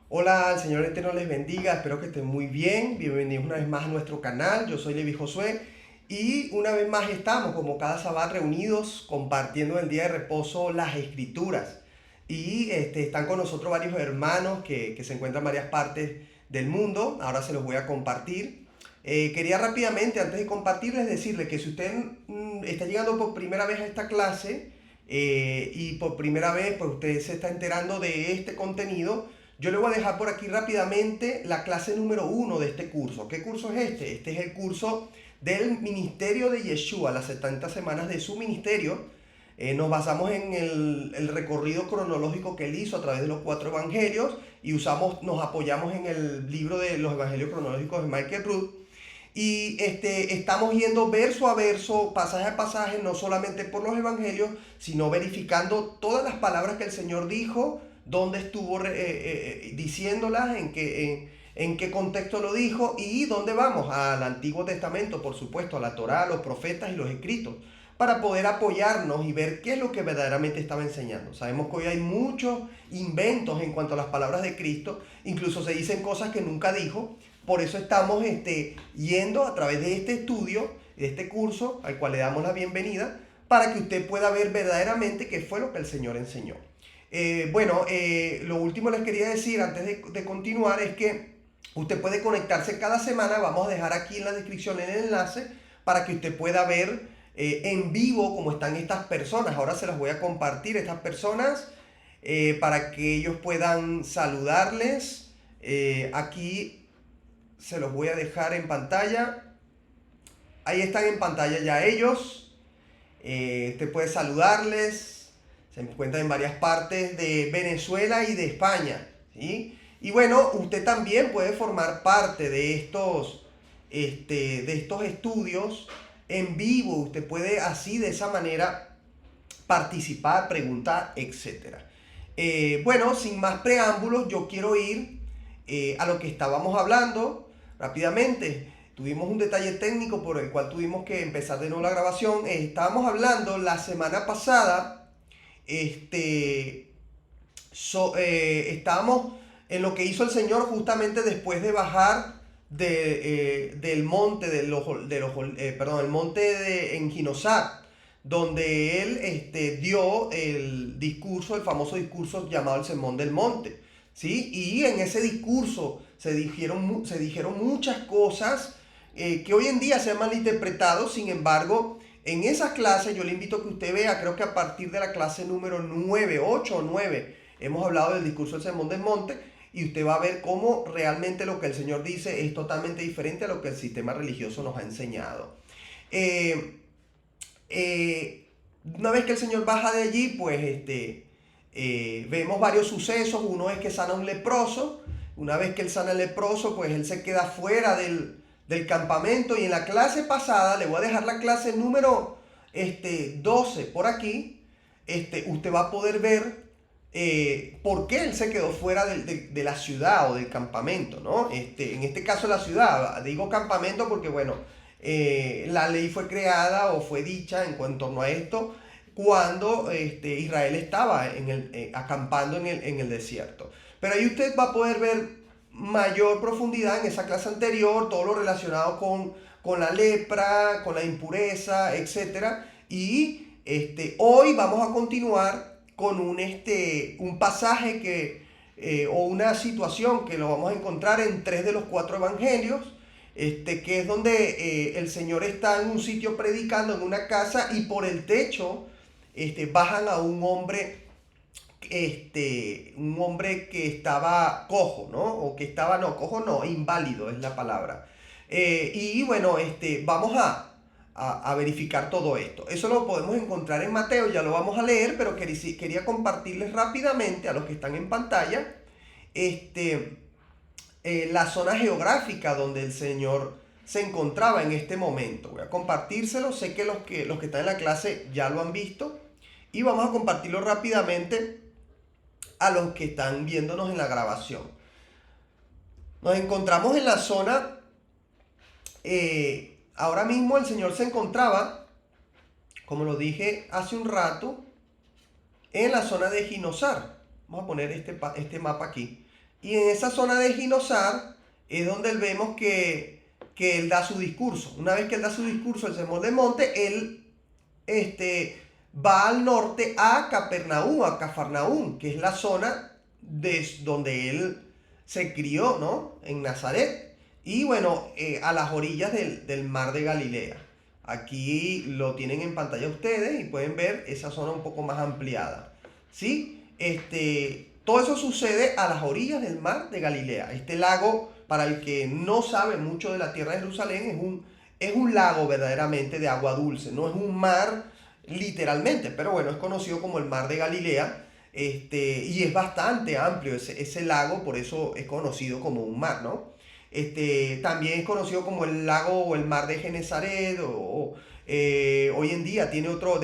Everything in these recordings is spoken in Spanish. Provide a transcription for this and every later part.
Hola, el Señor Eterno les bendiga, espero que estén muy bien. Bienvenidos una vez más a nuestro canal. Yo soy Levi Josué y una vez más estamos como cada sábado reunidos compartiendo el día de reposo las escrituras. Y están con nosotros varios hermanos que se encuentran en varias partes del mundo. Ahora se los voy a compartir. Quería rápidamente, antes de compartirles, decirles que si usted está llegando por primera vez a esta clase y por primera vez pues usted se está enterando de este contenido, yo le voy a dejar por aquí rápidamente la clase número uno de este curso. ¿Qué curso es este? Este es el curso del ministerio de Yeshua, las 70 semanas de su ministerio. Nos basamos en el recorrido cronológico que él hizo a través de los 4 evangelios y nos apoyamos en el libro de los evangelios cronológicos de Michael Rood. Y estamos yendo verso a verso, pasaje a pasaje, no solamente por los evangelios, sino verificando todas las palabras que el Señor dijo, dónde estuvo diciéndolas, en qué contexto lo dijo y dónde vamos, al Antiguo Testamento, por supuesto, a la Torá, a los profetas y los escritos, para poder apoyarnos y ver qué es lo que verdaderamente estaba enseñando. Sabemos que hoy hay muchos inventos en cuanto a las palabras de Cristo, incluso se dicen cosas que nunca dijo. Por eso estamos yendo a través de este estudio, de este curso, al cual le damos la bienvenida, para que usted pueda ver verdaderamente qué fue lo que el Señor enseñó. Lo último les quería decir antes de continuar es que usted puede conectarse cada semana. Vamos a dejar aquí en la descripción el enlace para que usted pueda ver en vivo cómo están estas personas. Ahora se las voy a compartir, estas personas, para que ellos puedan saludarles. Aquí se los voy a dejar en pantalla. Ahí están en pantalla ya ellos. Usted puede saludarles. Se encuentran en varias partes de Venezuela y de España, ¿sí? Y bueno, usted también puede formar parte de estos estudios en vivo. Usted puede así, de esa manera, participar, preguntar, etcétera. Sin más preámbulos, yo quiero ir a lo que estábamos hablando rápidamente. Tuvimos un detalle técnico por el cual tuvimos que empezar de nuevo la grabación. Estábamos hablando la semana pasada, estábamos en lo que hizo el Señor justamente después de bajar del monte, el monte en Ginosar, donde él dio el discurso, el famoso discurso llamado el Sermón del Monte, ¿sí? Y en ese discurso se dijeron muchas cosas que hoy en día se han malinterpretado. Sin embargo, en esas clases yo le invito a que usted vea, creo que a partir de la clase número 9, 8 o 9, hemos hablado del discurso del Sermón del Monte, y usted va a ver cómo realmente lo que el Señor dice es totalmente diferente a lo que el sistema religioso nos ha enseñado. Eh, una vez que el Señor baja de allí, pues vemos varios sucesos. Uno es que sana a un leproso. Una vez que él sana al leproso, pues él se queda fuera del campamento. Y en la clase pasada, le voy a dejar la clase número 12 por aquí, usted va a poder ver por qué él se quedó fuera de la ciudad o del campamento, ¿no? En este caso la ciudad, digo campamento porque, bueno, la ley fue creada o fue dicha en torno a esto cuando Israel estaba acampando en el desierto. Pero ahí usted va a poder ver mayor profundidad en esa clase anterior, todo lo relacionado con la lepra, con la impureza, etcétera. Y hoy vamos a continuar con un pasaje o una situación que lo vamos a encontrar en 3 de los 4 evangelios, que es donde el Señor está en un sitio predicando en una casa y por el techo bajan a un hombre que estaba cojo, ¿no? O que estaba, no, cojo no, inválido es la palabra. Y bueno, vamos a verificar todo esto. Eso lo podemos encontrar en Mateo, ya lo vamos a leer, pero quería compartirles rápidamente a los que están en pantalla la zona geográfica donde el Señor se encontraba en este momento. Voy a compartírselo, sé que los que están en la clase ya lo han visto, y vamos a compartirlo rápidamente a los que están viéndonos en la grabación. Nos encontramos en la zona, ahora mismo el Señor se encontraba, como lo dije hace un rato, en la zona de Ginosar. Vamos a poner este mapa aquí. Y en esa zona de Ginosar es donde vemos que él da su discurso. Una vez que él da su discurso, el sermón del monte, él va al norte a Capernaum, a Cafarnaúm, que es la zona donde él se crió, ¿no? En Nazaret. Y bueno, a las orillas del mar de Galilea. Aquí lo tienen en pantalla ustedes y pueden ver esa zona un poco más ampliada. ¿Sí? Todo eso sucede a las orillas del mar de Galilea. Este lago, para el que no sabe mucho de la tierra de Jerusalén, es un lago verdaderamente de agua dulce. No es un mar literalmente, pero bueno, es conocido como el mar de Galilea. Y es bastante amplio ese lago, por eso es conocido como un mar, ¿no? También es conocido como el lago o el mar de Genesaret, hoy en día tiene otro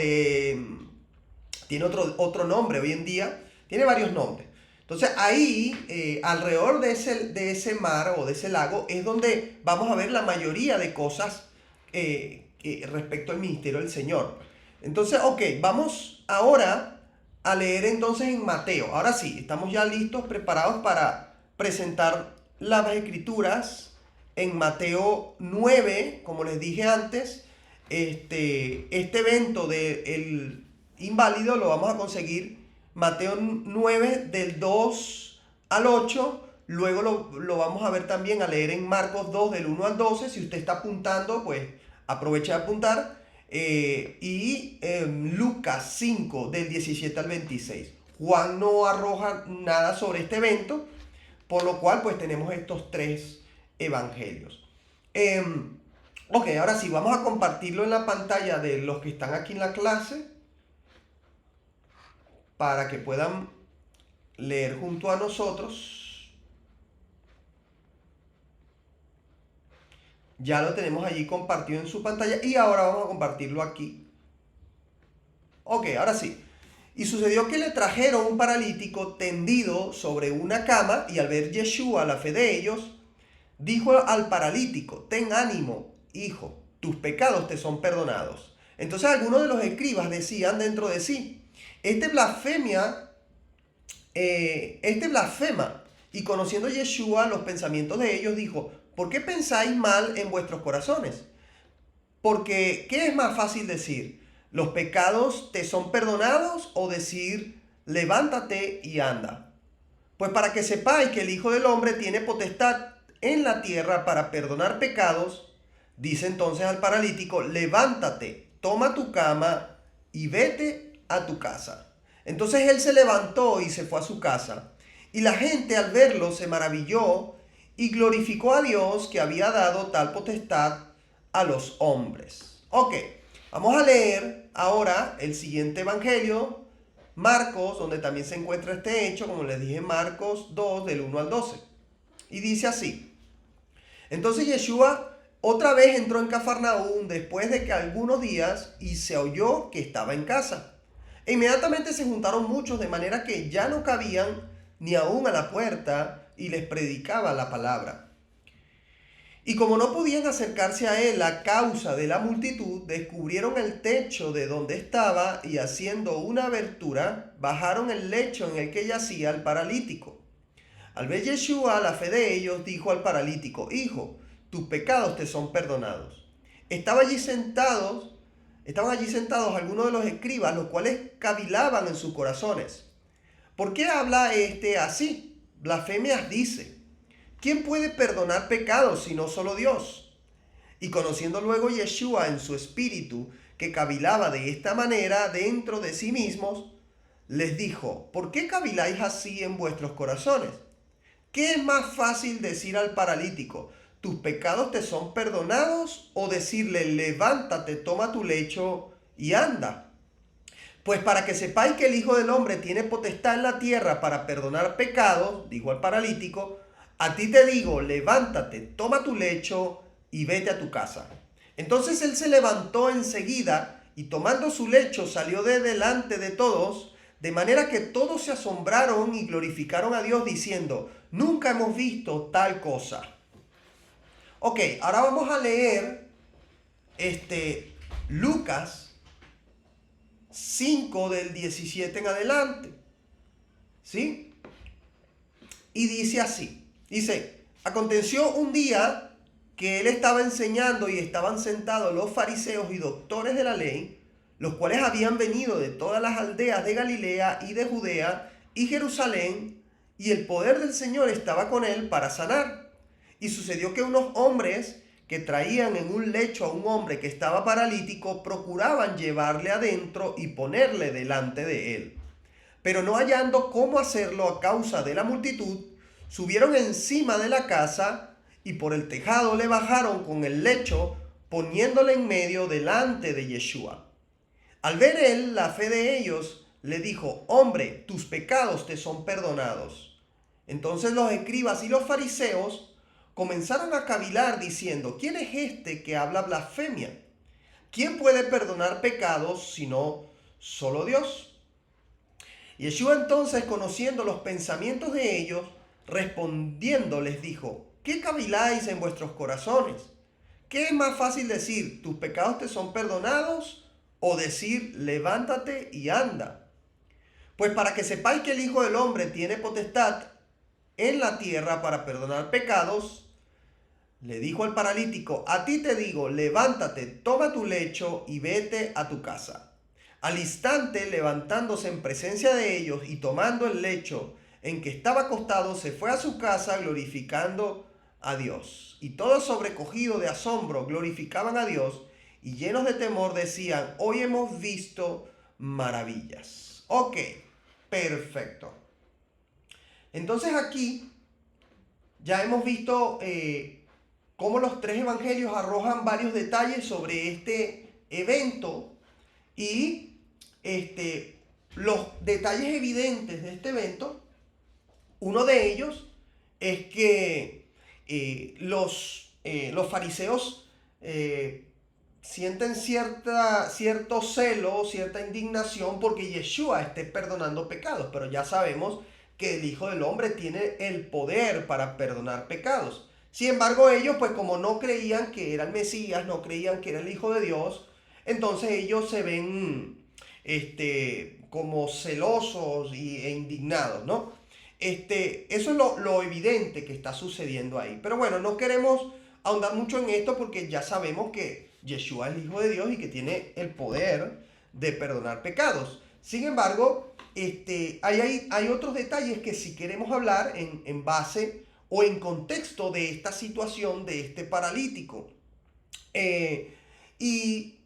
nombre, hoy en día tiene varios nombres. Entonces ahí, alrededor de ese mar o de ese lago, es donde vamos a ver la mayoría de cosas respecto al ministerio del Señor. Entonces, ok, vamos ahora a leer entonces en Mateo. Ahora sí, estamos ya listos, preparados para presentar las escrituras en Mateo 9, como les dije antes. Este evento del inválido lo vamos a conseguir Mateo 9 del 2 al 8. Luego lo vamos a ver también a leer en Marcos 2 del 1 al 12. Si usted está apuntando, pues aproveche de apuntar. Y Lucas 5 del 17 al 26. Juan no arroja nada sobre este evento, por lo cual pues tenemos estos tres evangelios. Ok, ahora sí, vamos a compartirlo en la pantalla de los que están aquí en la clase para que puedan leer junto a nosotros. Ya lo tenemos allí compartido en su pantalla y ahora vamos a compartirlo aquí. Ok, ahora sí. Y sucedió que le trajeron un paralítico tendido sobre una cama, y al ver Yeshua la fe de ellos, dijo al paralítico: ten ánimo, hijo, tus pecados te son perdonados. Entonces algunos de los escribas decían dentro de sí: este blasfema. Y conociendo Yeshua los pensamientos de ellos, dijo: ¿por qué pensáis mal en vuestros corazones? Porque, ¿qué es más fácil decir? ¿Los pecados te son perdonados? O decir, levántate y anda. Pues para que sepáis que el Hijo del Hombre tiene potestad en la tierra para perdonar pecados, dice entonces al paralítico: levántate, toma tu cama y vete a tu casa. Entonces él se levantó y se fue a su casa. Y la gente al verlo se maravilló y glorificó a Dios, que había dado tal potestad a los hombres. Ok, vamos a leer ahora el siguiente evangelio, Marcos, donde también se encuentra este hecho, como les dije, Marcos 2 del 1 al 12. Y dice así: entonces Yeshua otra vez entró en Cafarnaúm después de que algunos días, y se oyó que estaba en casa. E inmediatamente se juntaron muchos, de manera que ya no cabían ni aún a la puerta, y les predicaba la palabra. Y como no podían acercarse a él a causa de la multitud, descubrieron el techo de donde estaba, y haciendo una abertura, bajaron el lecho en el que yacía el paralítico. Al ver Yeshua la fe de ellos, dijo al paralítico: hijo, tus pecados te son perdonados. Estaban allí sentados algunos de los escribas, los cuales cavilaban en sus corazones: ¿por qué habla este así? Blasfemias dice. ¿Quién puede perdonar pecados sino solo Dios? Y conociendo luego Yeshua en su espíritu que cavilaba de esta manera dentro de sí mismos, les dijo: ¿por qué caviláis así en vuestros corazones? ¿Qué es más fácil decir al paralítico: tus pecados te son perdonados? O decirle: levántate, toma tu lecho y anda. Pues para que sepáis que el Hijo del Hombre tiene potestad en la tierra para perdonar pecados, dijo al paralítico, a ti te digo, levántate, toma tu lecho y vete a tu casa. Entonces él se levantó enseguida y tomando su lecho salió de delante de todos, de manera que todos se asombraron y glorificaron a Dios diciendo: nunca hemos visto tal cosa. Ok, ahora vamos a leer Lucas 5 del 17 en adelante. ¿Sí? y dice así, dice, aconteció un día que él estaba enseñando y estaban sentados los fariseos y doctores de la ley, los cuales habían venido de todas las aldeas de Galilea y de Judea y Jerusalén, y el poder del Señor estaba con él para sanar. Y sucedió que unos hombres que traían en un lecho a un hombre que estaba paralítico procuraban llevarle adentro y ponerle delante de él. Pero no hallando cómo hacerlo a causa de la multitud, subieron encima de la casa y por el tejado le bajaron con el lecho, poniéndole en medio delante de Yeshua. Al ver él la fe de ellos, le dijo, hombre, tus pecados te son perdonados. Entonces los escribas y los fariseos comenzaron a cavilar diciendo, ¿quién es este que habla blasfemia? ¿Quién puede perdonar pecados sino solo Dios? Yeshua entonces, conociendo los pensamientos de ellos, respondiendo les dijo, ¿qué caviláis en vuestros corazones? ¿Qué es más fácil decir, tus pecados te son perdonados? O decir, levántate y anda. Pues para que sepáis que el Hijo del Hombre tiene potestad en la tierra para perdonar pecados, le dijo al paralítico, a ti te digo, levántate, toma tu lecho y vete a tu casa. Al instante, levantándose en presencia de ellos y tomando el lecho en que estaba acostado, se fue a su casa glorificando a Dios. Y todos sobrecogidos de asombro glorificaban a Dios y llenos de temor decían, hoy hemos visto maravillas. Ok, perfecto. Entonces aquí ya hemos visto cómo los tres evangelios arrojan varios detalles sobre este evento y los detalles evidentes de este evento. Uno de ellos es que los fariseos sienten cierto celo, cierta indignación porque Yeshua esté perdonando pecados, pero ya sabemos que el Hijo del Hombre tiene el poder para perdonar pecados. Sin embargo, ellos, pues como no creían que era el Mesías, no creían que era el Hijo de Dios, entonces ellos se ven como celosos e indignados, ¿no? Eso es lo evidente que está sucediendo ahí. Pero bueno, no queremos ahondar mucho en esto porque ya sabemos que Yeshua es el Hijo de Dios y que tiene el poder de perdonar pecados. Sin embargo, hay otros detalles que si queremos hablar en base o en contexto de esta situación de este paralítico. Y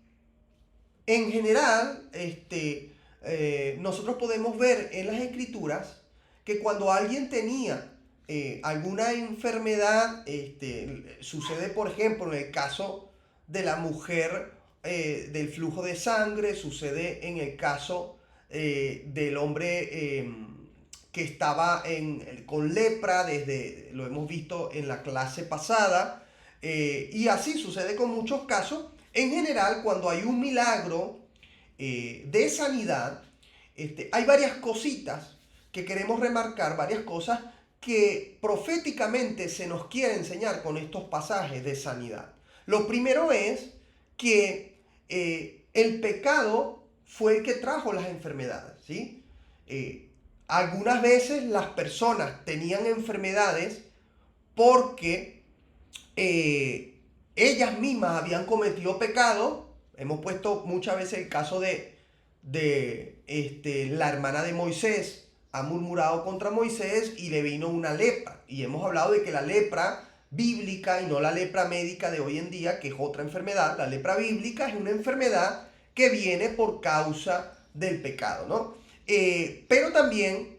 en general, nosotros podemos ver en las escrituras que cuando alguien tenía alguna enfermedad, sucede por ejemplo en el caso de la mujer del flujo de sangre, sucede en el caso del hombre que estaba con lepra, lo hemos visto en la clase pasada, y así sucede con muchos casos. En general, cuando hay un milagro de sanidad, hay varias cositas que queremos remarcar, varias cosas que proféticamente se nos quiere enseñar con estos pasajes de sanidad. Lo primero es que el pecado fue el que trajo las enfermedades, ¿sí? Algunas veces las personas tenían enfermedades porque ellas mismas habían cometido pecado. Hemos puesto muchas veces el caso de la hermana de Moisés, ha murmurado contra Moisés y le vino una lepra. Y hemos hablado de que la lepra bíblica y no la lepra médica de hoy en día, que es otra enfermedad, la lepra bíblica es una enfermedad que viene por causa del pecado, ¿no? Pero también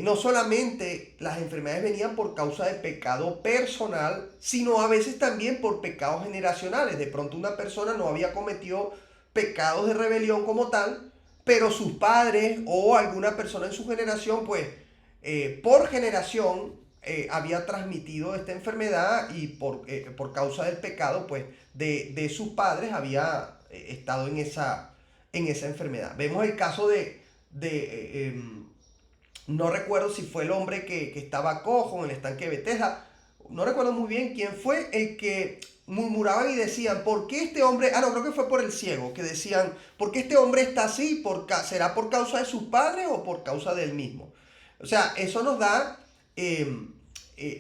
no solamente las enfermedades venían por causa de pecado personal, sino a veces también por pecados generacionales. De pronto una persona no había cometido pecados de rebelión como tal, pero sus padres o alguna persona en su generación, pues por generación había transmitido esta enfermedad y por causa del pecado, pues de sus padres había estado en esa enfermedad. Vemos el caso no recuerdo si fue el hombre que estaba cojo en el estanque de Betesda. No recuerdo muy bien quién fue el que murmuraban y decían, ¿por qué este hombre? No, creo que fue por el ciego, que decían, ¿por qué este hombre está así? ¿Será por causa de sus padres o por causa de él mismo? O sea, eso nos da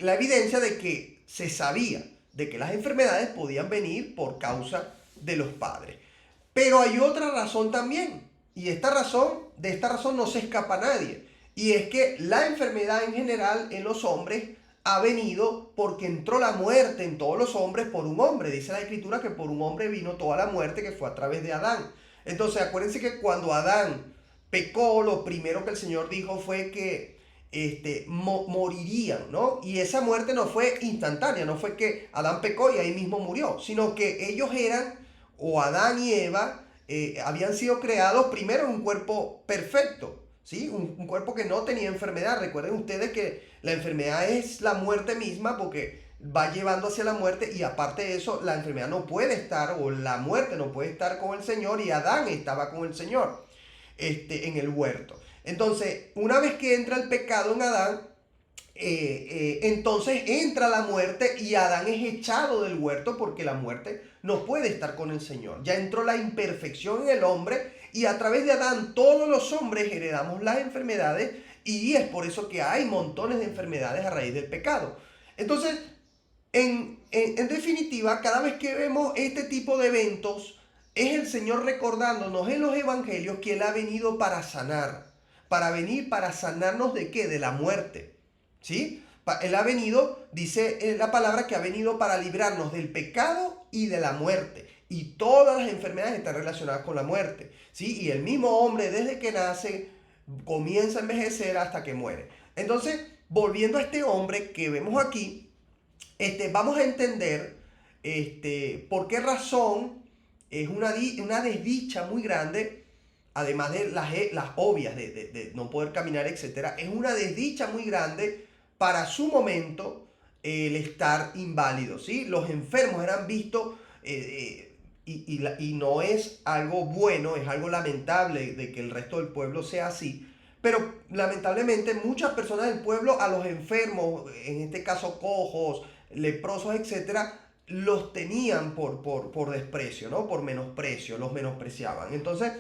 la evidencia de que se sabía de que las enfermedades podían venir por causa de los padres. Pero hay otra razón también, y de esta razón no se escapa nadie, y es que la enfermedad en general en los hombres ha venido porque entró la muerte en todos los hombres por un hombre. Dice la Escritura que por un hombre vino toda la muerte, que fue a través de Adán. Entonces acuérdense que cuando Adán pecó, lo primero que el Señor dijo fue que morirían, ¿no? Y esa muerte no fue instantánea, no fue que Adán pecó y ahí mismo murió, sino que ellos eran, o Adán y Eva, habían sido creados primero en un cuerpo perfecto, ¿sí? Un cuerpo que no tenía enfermedad. Recuerden ustedes que la enfermedad es la muerte misma porque va llevando hacia la muerte, y aparte de eso, la enfermedad no puede estar, o la muerte no puede estar con el Señor, y Adán estaba con el Señor en el huerto. Entonces, una vez que entra el pecado en Adán, entonces entra la muerte y Adán es echado del huerto porque la muerte no puede estar con el Señor. Ya entró la imperfección en el hombre y a través de Adán todos los hombres heredamos las enfermedades, y es por eso que hay montones de enfermedades a raíz del pecado. Entonces, en definitiva, cada vez que vemos este tipo de eventos, es el Señor recordándonos en los evangelios que Él ha venido para sanar, para sanarnos ¿de qué? De la muerte, ¿sí? Él ha venido, dice la palabra, que ha venido para librarnos del pecado y de la muerte. Y todas las enfermedades están relacionadas con la muerte, ¿sí? Y el mismo hombre desde que nace comienza a envejecer hasta que muere. Entonces, volviendo a este hombre que vemos aquí, vamos a entender por qué razón es una desdicha muy grande, además de las obvias de no poder caminar, etcétera. Es una desdicha muy grande para su momento el estar inválido, ¿sí? Los enfermos eran vistos, y no es algo bueno, es algo lamentable de que el resto del pueblo sea así. Pero lamentablemente muchas personas del pueblo a los enfermos, en este caso cojos, leprosos, etcétera, los tenían por desprecio, ¿no? Por menosprecio, los menospreciaban. Entonces,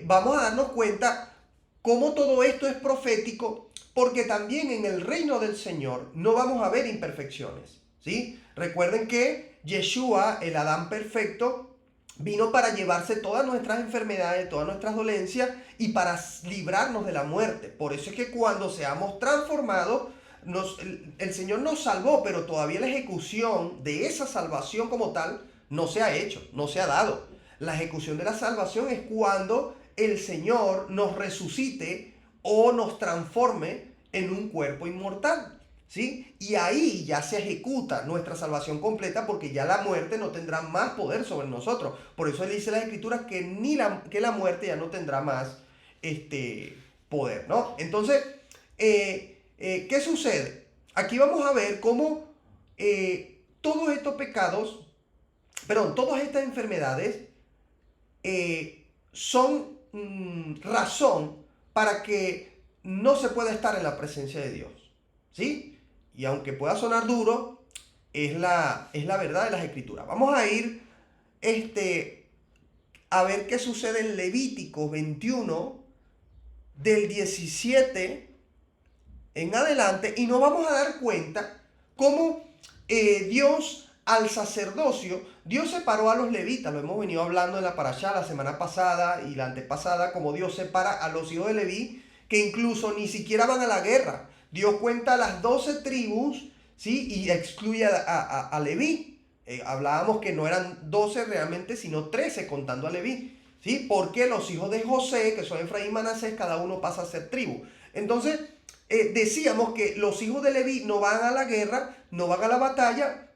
vamos a darnos cuenta cómo todo esto es profético, porque también en el reino del Señor no vamos a ver imperfecciones, ¿sí? Recuerden que Yeshua, el Adán perfecto, vino para llevarse todas nuestras enfermedades, todas nuestras dolencias y para librarnos de la muerte. Por eso es que cuando seamos transformados, el Señor nos salvó, pero todavía la ejecución de esa salvación como tal no se ha hecho, no se ha dado. La ejecución de la salvación es cuando el Señor nos resucite o nos transforme en un cuerpo inmortal, ¿sí? Y ahí ya se ejecuta nuestra salvación completa, porque ya la muerte no tendrá más poder sobre nosotros. Por eso él dice en las Escrituras que la muerte ya no tendrá más poder, ¿no? Entonces, ¿qué sucede? Aquí vamos a ver cómo todos estos pecados, todas estas enfermedades son razón para que no se pueda estar en la presencia de Dios, ¿sí? Y aunque pueda sonar duro, es la verdad de las Escrituras. Vamos a ir a ver qué sucede en Levítico 21, del 17 en adelante, y nos vamos a dar cuenta cómo Dios al sacerdocio, Dios separó a los levitas. Lo hemos venido hablando en la parashá la semana pasada y la antepasada, como Dios separa a los hijos de Leví, que incluso ni siquiera van a la guerra. Dios cuenta las 12 tribus, ¿sí? Y excluye a Leví. Hablábamos que no eran 12 realmente, sino 13 contando a Leví, ¿sí? Porque los hijos de José, que son Efraín y Manasés, cada uno pasa a ser tribu. Entonces, decíamos que los hijos de Leví no van a la guerra, no van a la batalla,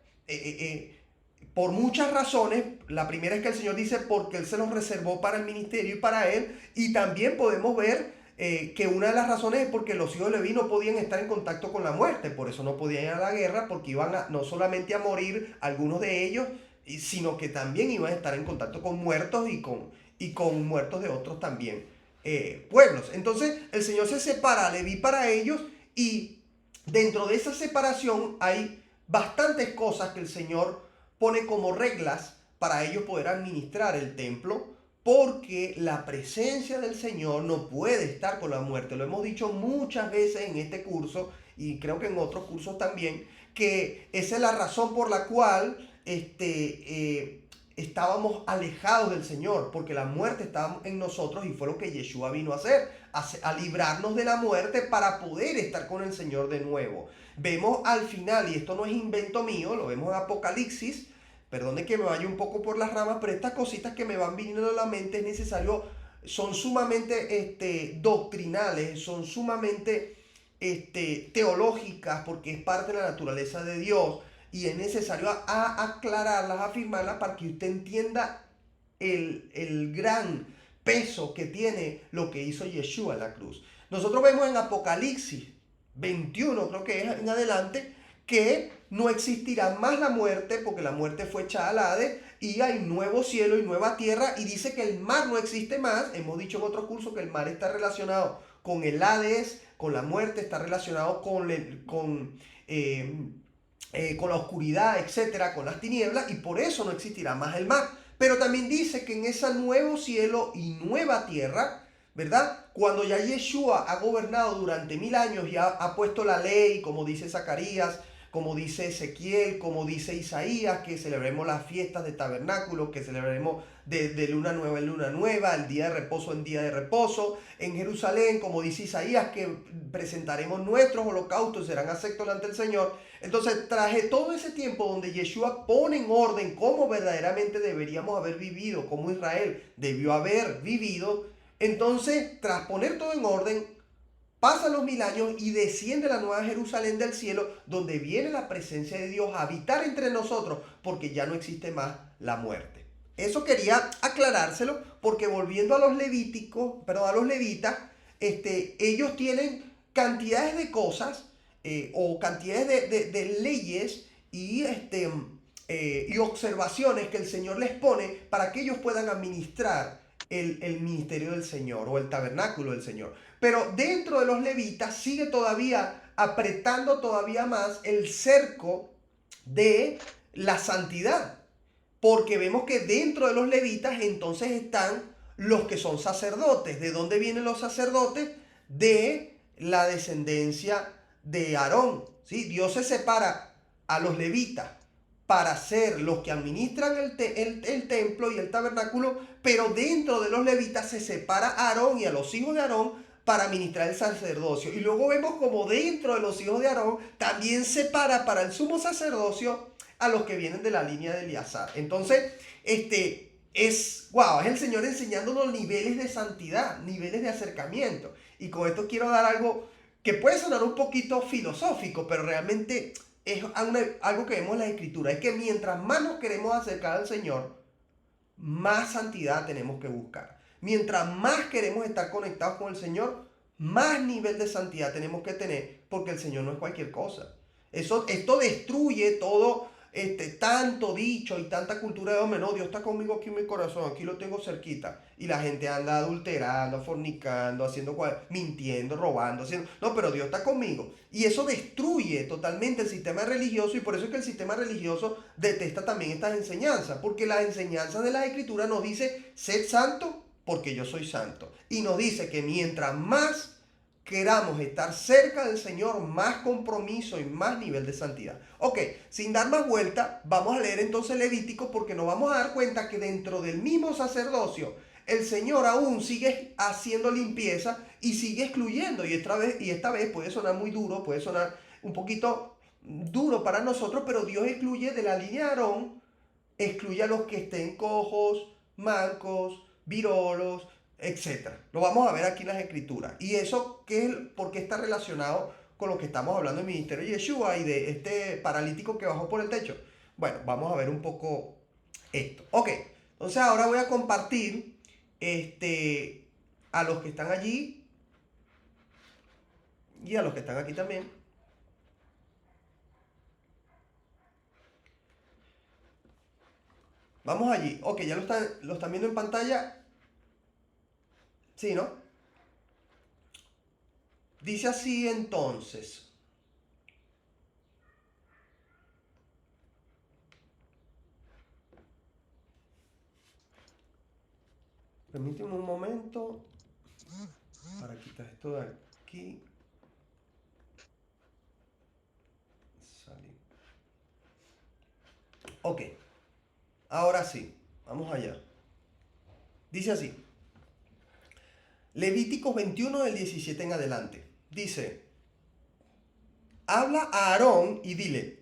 por muchas razones. La primera es que el Señor dice porque Él se los reservó para el ministerio y para Él. Y también podemos ver que una de las razones es porque los hijos de Leví no podían estar en contacto con la muerte. Por eso no podían ir a la guerra, porque iban no solamente a morir algunos de ellos, sino que también iban a estar en contacto con muertos y con muertos de otros también pueblos. Entonces el Señor se separa a Leví para ellos, y dentro de esa separación hay bastantes cosas que el Señor pone como reglas para ellos poder administrar el templo, porque la presencia del Señor no puede estar con la muerte. Lo hemos dicho muchas veces en este curso, y creo que en otros cursos también, que esa es la razón por la cual estábamos alejados del Señor, porque la muerte estaba en nosotros y fue lo que Yeshua vino a hacer, a librarnos de la muerte para poder estar con el Señor de nuevo. Vemos al final, y esto no es invento mío, lo vemos en Apocalipsis, perdone que me vaya un poco por las ramas, pero estas cositas que me van viniendo a la mente es necesario, son sumamente doctrinales, son sumamente teológicas, porque es parte de la naturaleza de Dios y es necesario aclararlas, afirmarlas para que usted entienda el gran peso que tiene lo que hizo Yeshua en la cruz. Nosotros vemos en Apocalipsis 21, creo que es en adelante, que no existirá más la muerte, porque la muerte fue echada al Hades, y hay nuevo cielo y nueva tierra, y dice que el mar no existe más. Hemos dicho en otro curso que el mar está relacionado con el Hades, con la muerte, está relacionado con la oscuridad, etcétera, con las tinieblas, y por eso no existirá más el mar. Pero también dice que en ese nuevo cielo y nueva tierra, ¿verdad? Cuando ya Yeshua ha gobernado durante 1000 años y ha puesto la ley, como dice Zacarías, como dice Ezequiel, como dice Isaías, que celebremos las fiestas de tabernáculo, que celebremos de luna nueva en luna nueva, el día de reposo en día de reposo. En Jerusalén, como dice Isaías, que presentaremos nuestros holocaustos, serán aceptos ante el Señor. Entonces, traje todo ese tiempo donde Yeshua pone en orden cómo verdaderamente deberíamos haber vivido, cómo Israel debió haber vivido. Entonces, tras poner todo en orden, pasan los 1000 años y desciende la nueva Jerusalén del cielo, donde viene la presencia de Dios a habitar entre nosotros, porque ya no existe más la muerte. Eso quería aclarárselo, porque volviendo a los levíticos, perdón, a los levitas, ellos tienen cantidades de cosas o cantidades de leyes y observaciones que el Señor les pone para que ellos puedan administrar el ministerio del Señor o el tabernáculo del Señor. Pero dentro de los levitas sigue todavía apretando todavía más el cerco de la santidad. Porque vemos que dentro de los levitas entonces están los que son sacerdotes. ¿De dónde vienen los sacerdotes? De la descendencia de Aarón. ¿Sí? Dios se separa a los levitas para ser los que administran el templo y el tabernáculo, pero dentro de los levitas se separa a Aarón y a los hijos de Aarón para administrar el sacerdocio. Y luego vemos como dentro de los hijos de Aarón también separa para el sumo sacerdocio a los que vienen de la línea de Eleazar. Entonces, es el Señor enseñándonos niveles de santidad, niveles de acercamiento. Y con esto quiero dar algo que puede sonar un poquito filosófico, pero realmente es algo que vemos en la Escritura. Es que mientras más nos queremos acercar al Señor, más santidad tenemos que buscar. Mientras más queremos estar conectados con el Señor, más nivel de santidad tenemos que tener, porque el Señor no es cualquier cosa. Esto destruye todo tanto dicho y tanta cultura de hombre. No, Dios está conmigo aquí en mi corazón, aquí lo tengo cerquita. Y la gente anda adulterando, fornicando, mintiendo, robando, haciendo. No, pero Dios está conmigo. Y eso destruye totalmente el sistema religioso, y por eso es que el sistema religioso detesta también estas enseñanzas, porque las enseñanzas de las Escrituras nos dice, sed santo porque yo soy santo. Y nos dice que mientras más queramos estar cerca del Señor, más compromiso y más nivel de santidad. Ok, sin dar más vuelta, vamos a leer entonces Levítico, porque nos vamos a dar cuenta que dentro del mismo sacerdocio, el Señor aún sigue haciendo limpieza y sigue excluyendo. Y esta vez puede sonar muy duro, puede sonar un poquito duro para nosotros, pero Dios excluye de la línea de Aarón, excluye a los que estén cojos, mancos, virolos, etcétera. Lo vamos a ver aquí en las Escrituras. ¿Y eso por qué está relacionado con lo que estamos hablando del ministerio de Yeshua y de este paralítico que bajó por el techo? Bueno, vamos a ver un poco esto. Ok, entonces ahora voy a compartir a los que están allí y a los que están aquí también. Vamos allí. Ok, ya lo están viendo en pantalla. Sí, ¿no? Dice así entonces. Permíteme un momento para quitar esto de aquí. Ok, ahora sí, vamos allá. Dice así, Levíticos 21 del 17 en adelante. Dice, habla a Aarón y dile,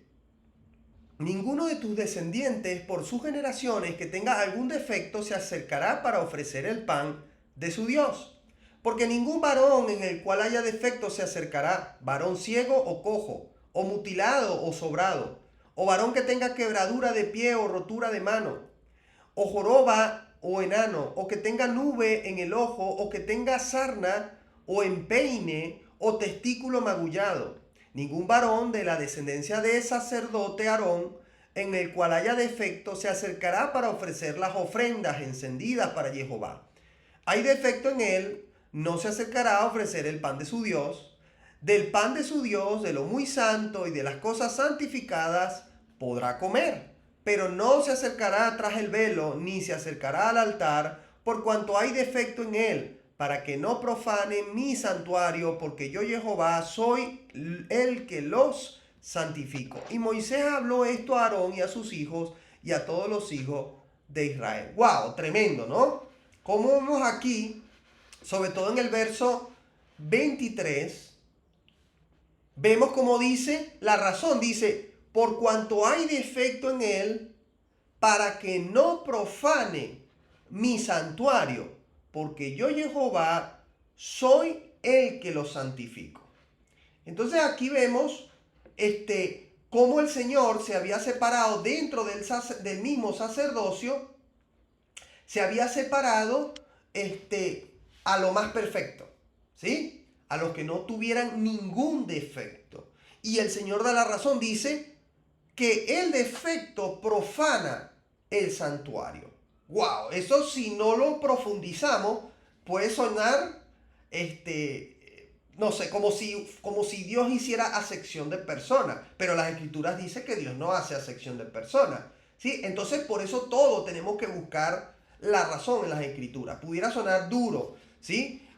ninguno de tus descendientes por sus generaciones que tenga algún defecto se acercará para ofrecer el pan de su Dios. Porque ningún varón en el cual haya defecto se acercará, varón ciego o cojo, o mutilado o sobrado, o varón que tenga quebradura de pie o rotura de mano, o joroba o enano, o que tenga nube en el ojo, o que tenga sarna o empeine o testículo magullado. Ningún varón de la descendencia de sacerdote Aarón, en el cual haya defecto, se acercará para ofrecer las ofrendas encendidas para Jehová. Hay defecto en él, no se acercará a ofrecer el pan de su Dios. Del pan de su Dios, de lo muy santo y de las cosas santificadas, podrá comer, pero no se acercará tras el velo, ni se acercará al altar, por cuanto hay defecto en él, para que no profane mi santuario, porque yo Jehová soy el que los santifico. Y Moisés habló esto a Aarón y a sus hijos y a todos los hijos de Israel. ¡Wow! Tremendo, ¿no? Como vemos aquí, sobre todo en el verso 23, vemos como dice la razón. Dice, por cuanto hay defecto en él, para que no profane mi santuario, porque yo Jehová soy el que lo santifico. Entonces aquí vemos cómo el Señor se había separado dentro del mismo sacerdocio, se había separado a lo más perfecto, ¿sí? A los que no tuvieran ningún defecto. Y el Señor da la razón, dice que el defecto profana el santuario. Wow, eso si no lo profundizamos puede sonar, no sé, como si Dios hiciera acepción de personas, pero las escrituras dicen que Dios no hace acepción de personas, ¿sí? Entonces por eso todo tenemos que buscar la razón en las escrituras. Pudiera sonar duro, ¿sí?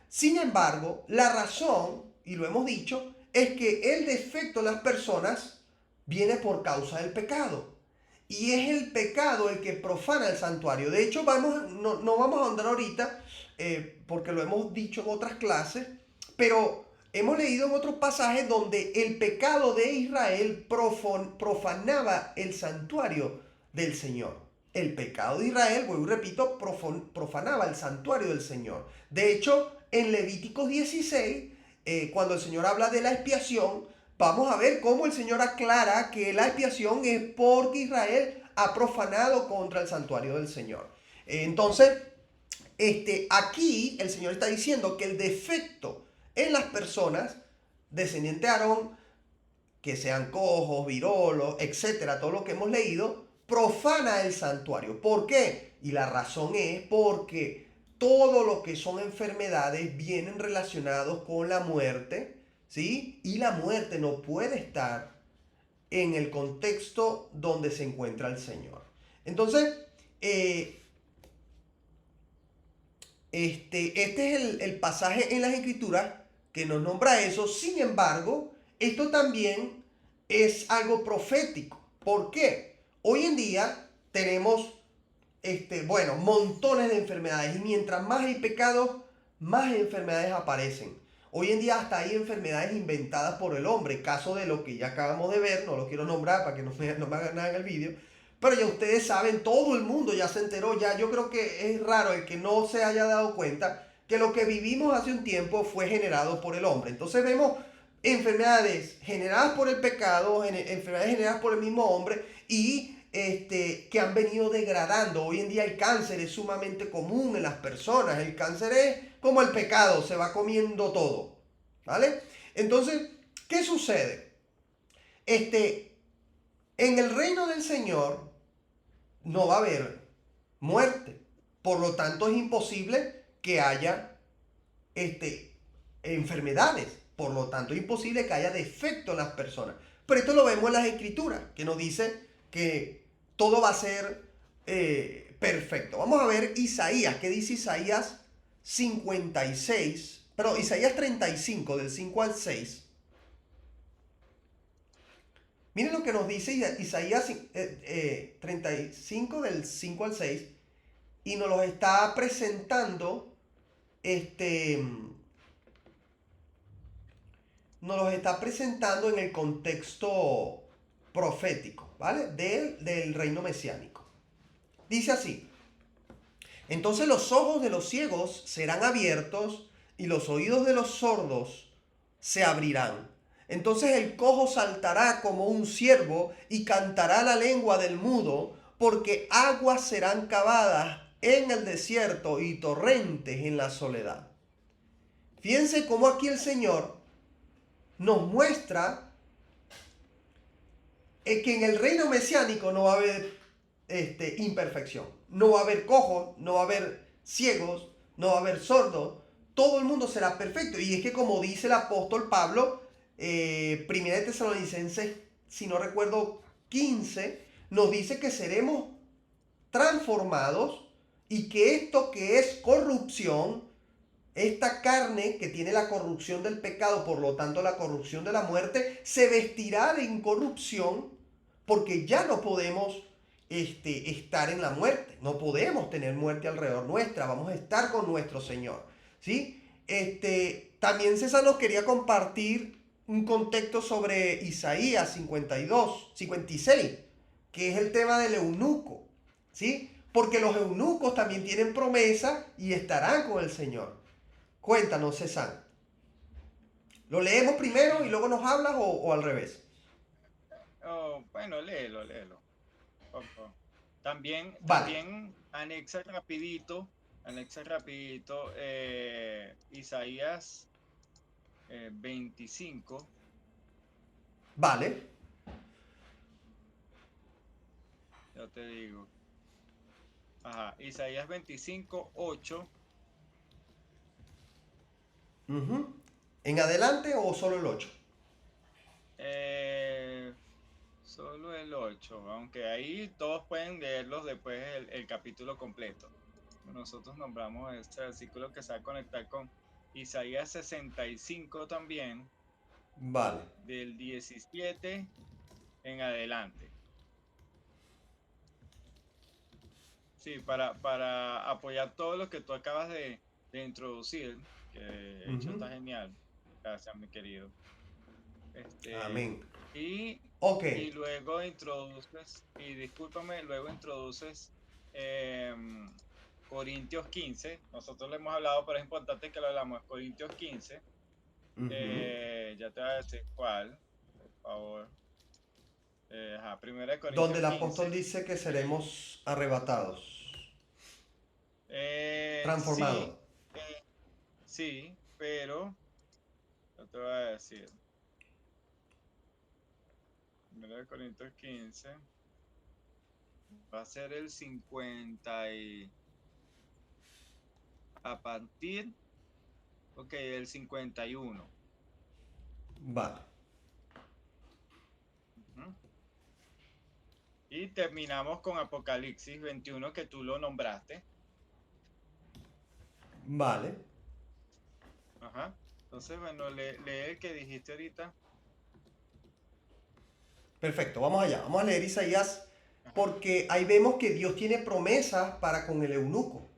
Sin embargo, la razón, y lo hemos dicho, es que el defecto de las personas viene por causa del pecado. Y es el pecado el que profana el santuario. De hecho, no vamos a andar ahorita, porque lo hemos dicho en otras clases, pero hemos leído en otros pasajes donde el pecado de Israel profanaba el santuario del Señor. El pecado de Israel, vuelvo y repito, profanaba el santuario del Señor. De hecho, en Levíticos 16, cuando el Señor habla de la expiación, vamos a ver cómo el Señor aclara que la expiación es porque Israel ha profanado contra el santuario del Señor. Entonces, aquí el Señor está diciendo que el defecto en las personas, descendientes de Aarón, que sean cojos, virolos, etcétera, todo lo que hemos leído, profana el santuario. ¿Por qué? Y la razón es porque todo lo que son enfermedades vienen relacionados con la muerte, ¿sí? Y la muerte no puede estar en el contexto donde se encuentra el Señor. Entonces, este es el pasaje en las Escrituras que nos nombra eso. Sin embargo, esto también es algo profético. ¿Por qué? Hoy en día tenemos, montones de enfermedades. Y mientras más hay pecados, más enfermedades aparecen. Hoy en día hasta hay enfermedades inventadas por el hombre. Caso de lo que ya acabamos de ver, no lo quiero nombrar para que no me hagan nada en el vídeo. Pero ya ustedes saben, todo el mundo ya se enteró, ya yo creo que es raro el que no se haya dado cuenta que lo que vivimos hace un tiempo fue generado por el hombre. Entonces vemos enfermedades generadas por el pecado, enfermedades generadas por el mismo hombre y que han venido degradando. Hoy en día el cáncer es sumamente común en las personas. El cáncer es como el pecado, se va comiendo todo, ¿vale? Entonces, ¿qué sucede? En el reino del Señor no va a haber muerte. Por lo tanto, es imposible que haya enfermedades. Por lo tanto, es imposible que haya defecto en las personas. Pero esto lo vemos en las Escrituras, que nos dice que todo va a ser perfecto. Vamos a ver Isaías. ¿Qué dice Isaías 56? Perdón, Isaías 35, del 5 al 6. Miren lo que nos dice Isaías 35 del 5 al 6 y nos los está presentando, este, nos los está presentando en el contexto profético, ¿vale? Del reino mesiánico. Dice así: entonces los ojos de los ciegos serán abiertos y los oídos de los sordos se abrirán. Entonces el cojo saltará como un ciervo y cantará la lengua del mudo, porque aguas serán cavadas en el desierto y torrentes en la soledad. Fíjense cómo aquí el Señor nos muestra que en el reino mesiánico no va a haber imperfección. No va a haber cojos, no va a haber ciegos, no va a haber sordos. Todo el mundo será perfecto. Y es que como dice el apóstol Pablo, Primera de Tesalonicenses, si no recuerdo, 15, nos dice que seremos transformados y que esto que es corrupción, esta carne que tiene la corrupción del pecado, por lo tanto la corrupción de la muerte, se vestirá de incorrupción, porque ya no podemos estar en la muerte, no podemos tener muerte alrededor nuestra, vamos a estar con nuestro Señor, ¿sí? También César nos quería compartir un contexto sobre Isaías 56, que es el tema del eunuco, ¿sí? Porque los eunucos también tienen promesa y estarán con el Señor. Cuéntanos, César. ¿Lo leemos primero y luego nos hablas o al revés? Oh, bueno, léelo, léelo. Por favor. También, Vale, también anexa rapidito Isaías 25, vale. ya te digo. Ajá, Isaías 25:8. Ujú. ¿En adelante o solo el 8? eh, solo el 8, aunque ahí todos pueden leerlos después el capítulo completo. Nosotros nombramos este versículo que se va a conectar con Isaías 65 también, Vale. del 17 en adelante. Sí, para apoyar todo lo que tú acabas de introducir, que de hecho Ujú. está genial. Gracias, mi querido. Este, Amén. y, Ok. y luego introduces, y discúlpame, luego introduces em, Corintios 15. Nosotros le hemos hablado, pero es importante que lo hablamos. Corintios 15. Ujú. Ya te voy a decir cuál, por favor. Ajá, Primera de Donde Corintios el apóstol 15. dice que eh, seremos arrebatados, transformados. sí, eh, sí, pero yo te voy a decir. Primera de Corintios 15 va a ser el 50 y a partir, ok, el 51. Vale. Ujú. Y terminamos con Apocalipsis 21 que tú lo nombraste. Vale. Ajá. Entonces, bueno, lee el que dijiste ahorita. Perfecto. Vamos allá. Vamos a leer Isaías Ajá. porque ahí vemos que Dios tiene promesas para con el eunuco.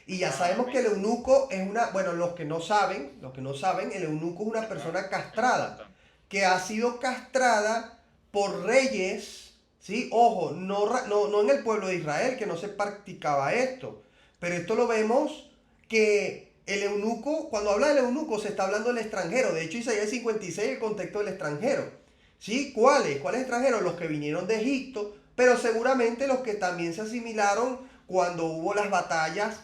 Y ya sabemos que el Amén. eunuco es una, bueno, los que no saben, el eunuco es una Ajá. persona Es castrada, importante. que ha sido castrada por reyes, ¿sí? Ojo, no en el pueblo de Israel, que no se practicaba esto, pero esto lo vemos que el eunuco, cuando habla del eunuco, se está hablando del extranjero. De hecho, Isaías 56, el contexto del extranjero. ¿Sí? ¿Cuáles? ¿Cuáles extranjeros? Los que vinieron de Egipto, pero seguramente los que también se asimilaron cuando hubo las batallas,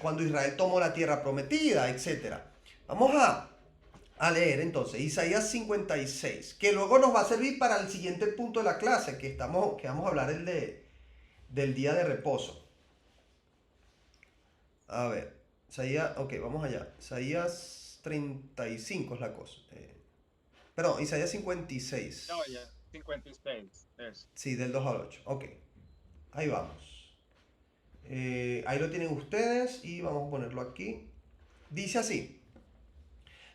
cuando Israel tomó la tierra prometida, etcétera. Vamos a leer entonces Isaías 56, que luego nos va a servir para el siguiente punto de la clase, que vamos a hablar del día de reposo. A ver, Isaías, ok, vamos allá. Isaías 35 es la cosa. Perdón, Isaías No, 56. ya, 56. Eso. Sí, del 2 al 8. Ok, ahí vamos. Ahí lo tienen ustedes y vamos a ponerlo aquí. Dice así.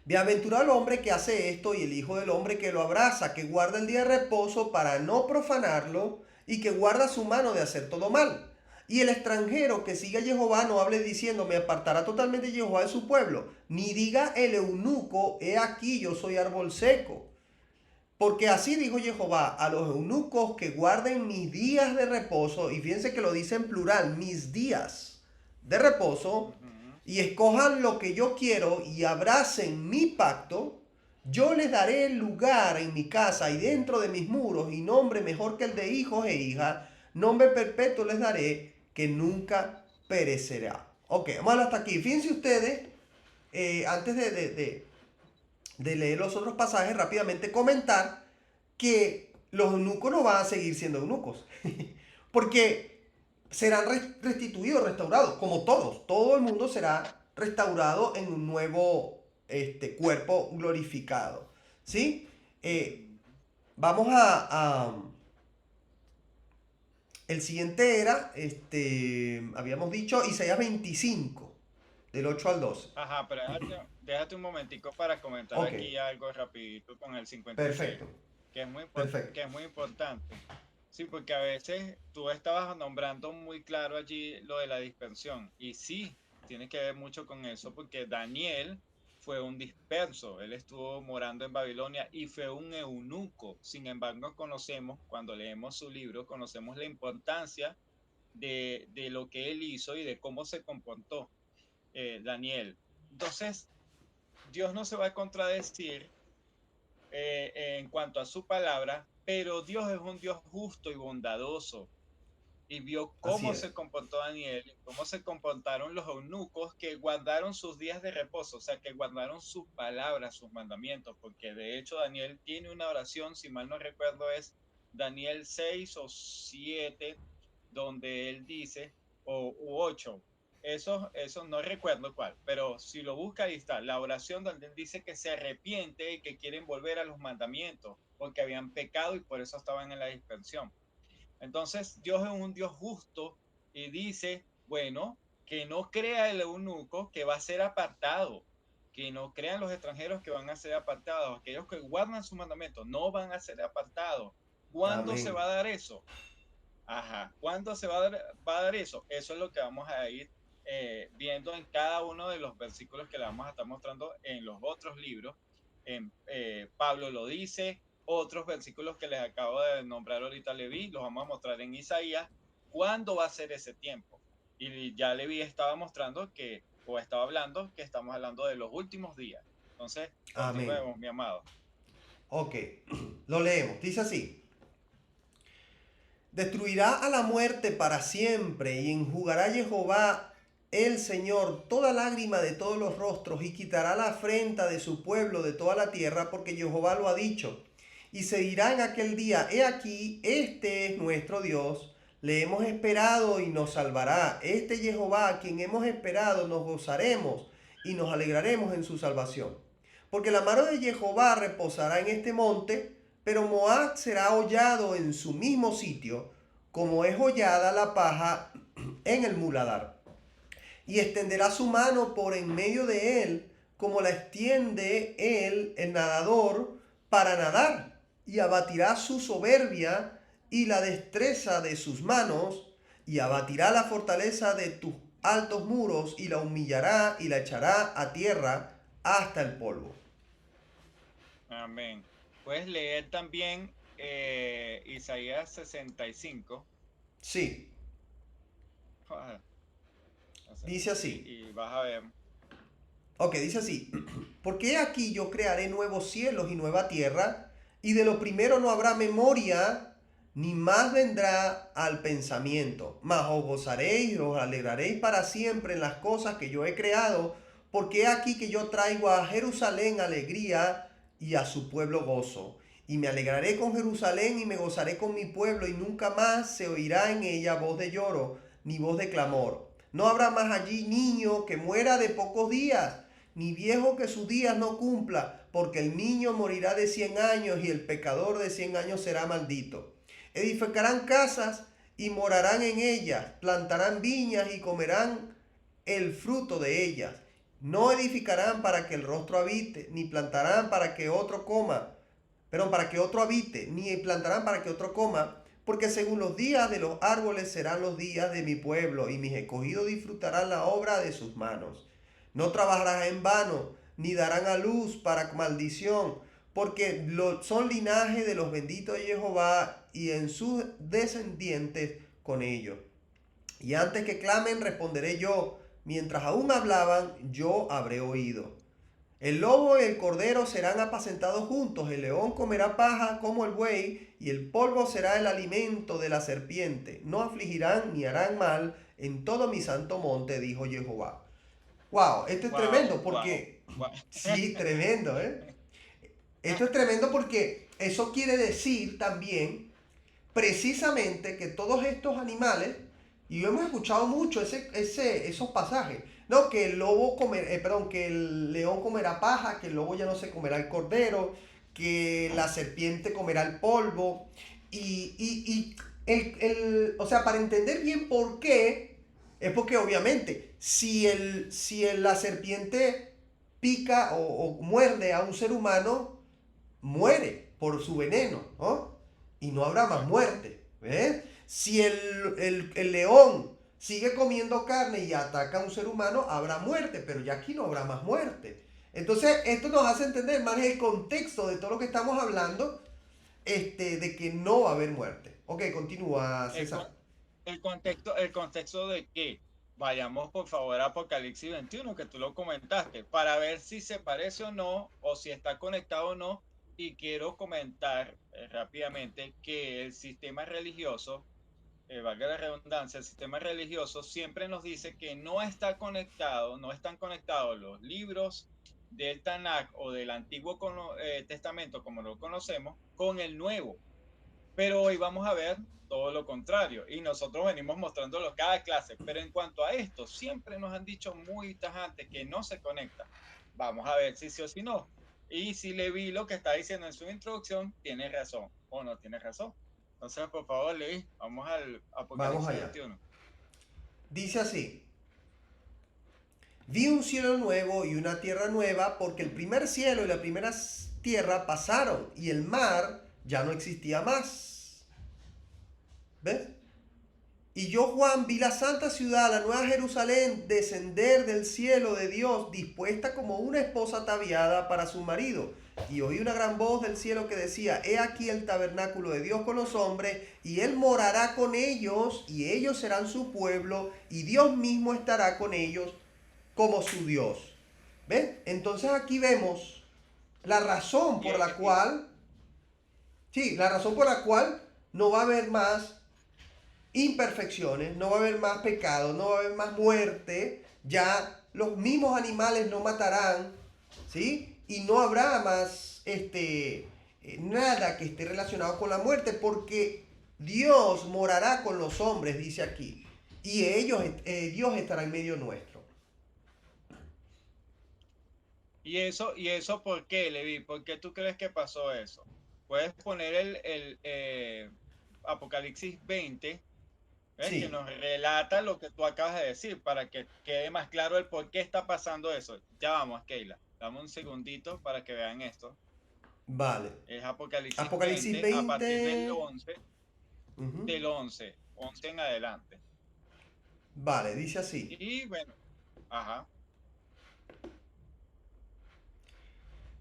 Bienaventurado el hombre que hace esto y el hijo del hombre que lo abraza, que guarda el día de reposo para no profanarlo y que guarda su mano de hacer todo mal. Y el extranjero que siga a Jehová no hable diciendo, me apartará totalmente Jehová de su pueblo, ni diga el eunuco, he aquí yo soy árbol seco. Porque así dijo Jehová a los eunucos que guarden mis días de reposo, y fíjense que lo dice en plural, mis días de reposo, Ujú. y escojan lo que yo quiero y abracen mi pacto, yo les daré lugar en mi casa y dentro de mis muros, y nombre mejor que el de hijos e hijas, nombre perpetuo les daré que nunca perecerá. Ok, vamos a hablar hasta aquí. Fíjense ustedes, antes de leer los otros pasajes, rápidamente comentar que los eunucos no van a seguir siendo eunucos. Porque serán restituidos, restaurados, como todos. Todo el mundo será restaurado en un nuevo cuerpo glorificado. ¿Sí? Ujú. Vamos a el siguiente era, habíamos dicho, Isaías 25, del 8 al 12. Ajá, pero déjate un momentico para comentar Ok, aquí algo rapidito con el 56, perfecto, que perfecto. es muy importante. Sí, porque a veces tú estabas nombrando muy claro allí lo de la dispersión. Y sí, tiene que ver mucho con eso, porque Daniel fue un disperso. Él estuvo morando en Babilonia y fue un eunuco. Sin embargo, conocemos, cuando leemos su libro, conocemos la importancia de lo que él hizo y de cómo se comportó Daniel. Entonces, Dios no se va a contradecir en cuanto a su palabra, pero Dios es un Dios justo y bondadoso y vio Así cómo es. se comportó Daniel, cómo se comportaron los eunucos que guardaron sus días de reposo, o sea, que guardaron sus palabras, sus mandamientos, porque de hecho Daniel tiene una oración, si mal no recuerdo es Daniel 6 o 7, donde él dice, o 8, eso no recuerdo cuál, pero si lo busca ahí está, la oración donde él dice que se arrepiente y que quieren volver a los mandamientos, porque habían pecado y por eso estaban en la dispersión. Entonces, Dios es un Dios justo y dice, bueno, que no crea el eunuco que va a ser apartado, que no crean los extranjeros que van a ser apartados, aquellos que guardan su mandamiento no van a ser apartados. ¿Cuándo se Amén. va a dar eso? Ajá, ¿cuándo se va a dar eso? Eso es lo que vamos a ir viendo en cada uno de los versículos que le vamos a estar mostrando en los otros libros. Pablo lo dice, otros versículos que les acabo de nombrar ahorita Leví, los vamos a mostrar en Isaías. ¿Cuándo va a ser ese tiempo? Y ya Leví estaba mostrando que, o estaba hablando, que estamos hablando de los últimos días. Entonces, Amén. continuemos, mi amado. Ok, lo leemos. Dice así. Destruirá a la muerte para siempre y enjugará Jehová el Señor toda lágrima de todos los rostros y quitará la afrenta de su pueblo de toda la tierra porque Jehová lo ha dicho. Y se dirá en aquel día, he aquí, este es nuestro Dios, le hemos esperado y nos salvará. Este Jehová a quien hemos esperado nos gozaremos y nos alegraremos en su salvación. Porque la mano de Jehová reposará en este monte, pero Moab será hollado en su mismo sitio, como es hollada la paja en el muladar. Y extenderá su mano por en medio de él, como la extiende él, el nadador, para nadar. Y abatirá su soberbia y la destreza de sus manos, y abatirá la fortaleza de tus altos muros, y la humillará y la echará a tierra hasta el polvo. Amén. Puedes leer también Isaías 65. Sí, Ah, dice así. y vas a ver. Ok, dice así, porque aquí yo crearé nuevos cielos y nueva tierra, y de lo primero no habrá memoria, ni más vendrá al pensamiento, mas os gozaréis y os alegraréis para siempre en las cosas que yo he creado, porque he aquí que yo traigo a Jerusalén alegría y a su pueblo gozo. Y me alegraré con Jerusalén y me gozaré con mi pueblo, y nunca más se oirá en ella voz de lloro, ni voz de clamor. No habrá más allí niño que muera de pocos días, ni viejo que sus días no cumpla, porque el niño morirá de 100 años y el pecador de 100 años será maldito. Edificarán casas y morarán en ellas, plantarán viñas y comerán el fruto de ellas, No edificarán para que el rostro habite, ni plantarán para que otro coma, perdón, para que otro habite, ni plantarán para que otro coma, porque según los días de los árboles serán los días de mi pueblo, y mis escogidos disfrutarán la obra de sus manos. No trabajarás en vano, ni darán a luz para maldición, porque son linaje de los benditos de Jehová, y en sus descendientes con ellos. Y antes que clamen, responderé yo. Mientras aún hablaban, yo habré oído. El lobo y el cordero serán apacentados juntos, el león comerá paja como el buey, y el polvo será el alimento de la serpiente. No afligirán ni harán mal en todo mi santo monte, dijo Jehová. Wow, esto es Wow, tremendo wow, porque, wow. sí, tremendo, ¿eh? Esto es tremendo porque eso quiere decir también precisamente que todos estos animales, y hemos escuchado mucho esos pasajes, ¿no? Que el lobo perdón, que el león comerá paja, que el lobo ya no se comerá el cordero, que la serpiente comerá el polvo, y o sea, para entender bien por qué, es porque obviamente, la serpiente pica o muerde a un ser humano, muere por su veneno, ¿no? Y no habrá más Exacto. muerte. ¿Ves? Si el león sigue comiendo carne y ataca a un ser humano, habrá muerte, pero ya aquí no habrá más muerte. Entonces, esto nos hace entender más el contexto de todo lo que estamos hablando, de que no va a haber muerte. Ok, continúa, El, César. con- el contexto de que vayamos por favor a Apocalipsis 21, que tú lo comentaste, para ver si se parece o no, o si está conectado o no. Y quiero comentar rápidamente que el sistema religioso, valga la redundancia, el sistema religioso siempre nos dice que no está conectado, no están conectados los libros del Tanakh o del Antiguo Testamento, como lo conocemos, con el Nuevo. Pero hoy vamos a ver todo lo contrario y nosotros venimos mostrándolo cada clase. Pero en cuanto a esto, siempre nos han dicho muy tajantes que no se conecta. Vamos a ver si sí o si no. Y si Levi lo que está diciendo en su introducción tiene razón o no tiene razón. Entonces, por favor, Levi, vamos al Vamos Apocalipsis allá. 21. Dice así. Vi un cielo nuevo y una tierra nueva, porque el primer cielo y la primera tierra pasaron y el mar ya no existía más. ¿Ves? Y yo, Juan, vi la santa ciudad, la nueva Jerusalén, descender del cielo de Dios, dispuesta como una esposa ataviada para su marido. Y oí una gran voz del cielo que decía, he aquí el tabernáculo de Dios con los hombres, y él morará con ellos, y ellos serán su pueblo, y Dios mismo estará con ellos como su Dios. ¿Ven? Entonces aquí vemos la razón Y, por la y, cual, sí, la razón por la cual no va a haber más imperfecciones, no va a haber más pecado, no va a haber más muerte, ya los mismos animales no matarán, ¿sí? Y no habrá más nada que esté relacionado con la muerte, porque Dios morará con los hombres, dice aquí, y Dios estará en medio nuestro. y eso, ¿por qué, Levi? ¿Por qué tú crees que pasó eso? Puedes poner el Apocalipsis 20. ¿Ves? Que Sí, nos relata lo que tú acabas de decir para que quede más claro el por qué está pasando eso. Ya vamos, Keila. Dame un segundito para que vean esto. vale. Es Apocalipsis Apocalipsis 20 a partir 20. Ujú. del 11 en adelante. Vale, dice así. Y bueno, ajá,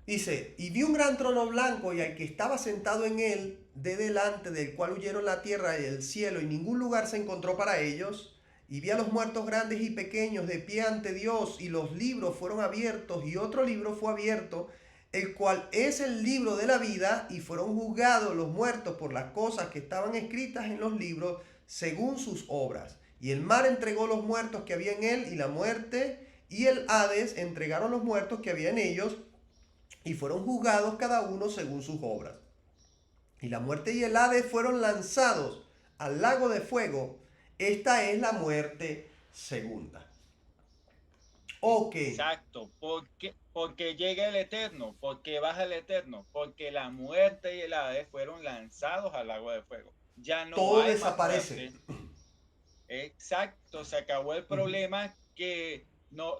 Dice, y vi un gran trono blanco y al que estaba sentado en él, de delante del cual huyeron la tierra y el cielo, y ningún lugar se encontró para ellos. Y vi a los muertos grandes y pequeños de pie ante Dios, y los libros fueron abiertos, y otro libro fue abierto, el cual es el libro de la vida, y fueron juzgados los muertos por las cosas que estaban escritas en los libros, según sus obras. Y el mar entregó los muertos que había en él, y la muerte y el Hades entregaron los muertos que había en ellos, y fueron juzgados cada uno según sus obras. Y la muerte y el Hades fueron lanzados al lago de fuego. Esta es la muerte segunda. Ok, exacto. Porque llega el Eterno, porque baja el Eterno, porque la muerte y el Hades fueron lanzados al agua de fuego. Ya no todo hay más desaparece. muerte. Exacto, se acabó el Ujú. problema que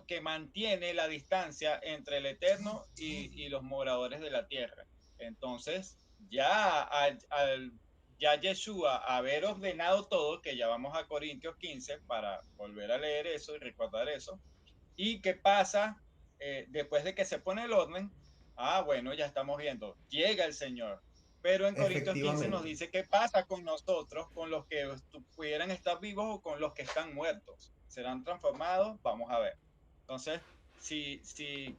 que mantiene la distancia entre el Eterno y los moradores de la tierra. Entonces, ya Yeshua haber ordenado todo, que ya vamos a Corintios 15 para volver a leer eso y recordar eso, y qué pasa después de que se pone el orden. Bueno, ya estamos viendo, llega el Señor. Pero en Corintios 15 nos Efectivamente. dice qué pasa con nosotros, con los que pudieran estar vivos o con los que están muertos. ¿Serán transformados? Vamos a ver. Entonces, si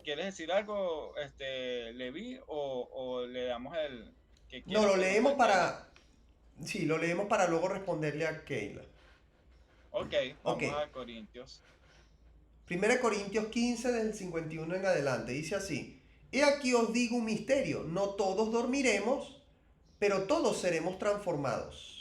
quieres decir algo, Levi, o le damos el que No, quieras lo leemos preguntar, Keila. para... Sí, lo leemos para luego responderle a Keila. Ok, Ok. vamos a Corintios. 1 Corintios 15 del 51 en adelante. Dice así. He aquí os digo un misterio. No todos dormiremos, pero todos seremos transformados.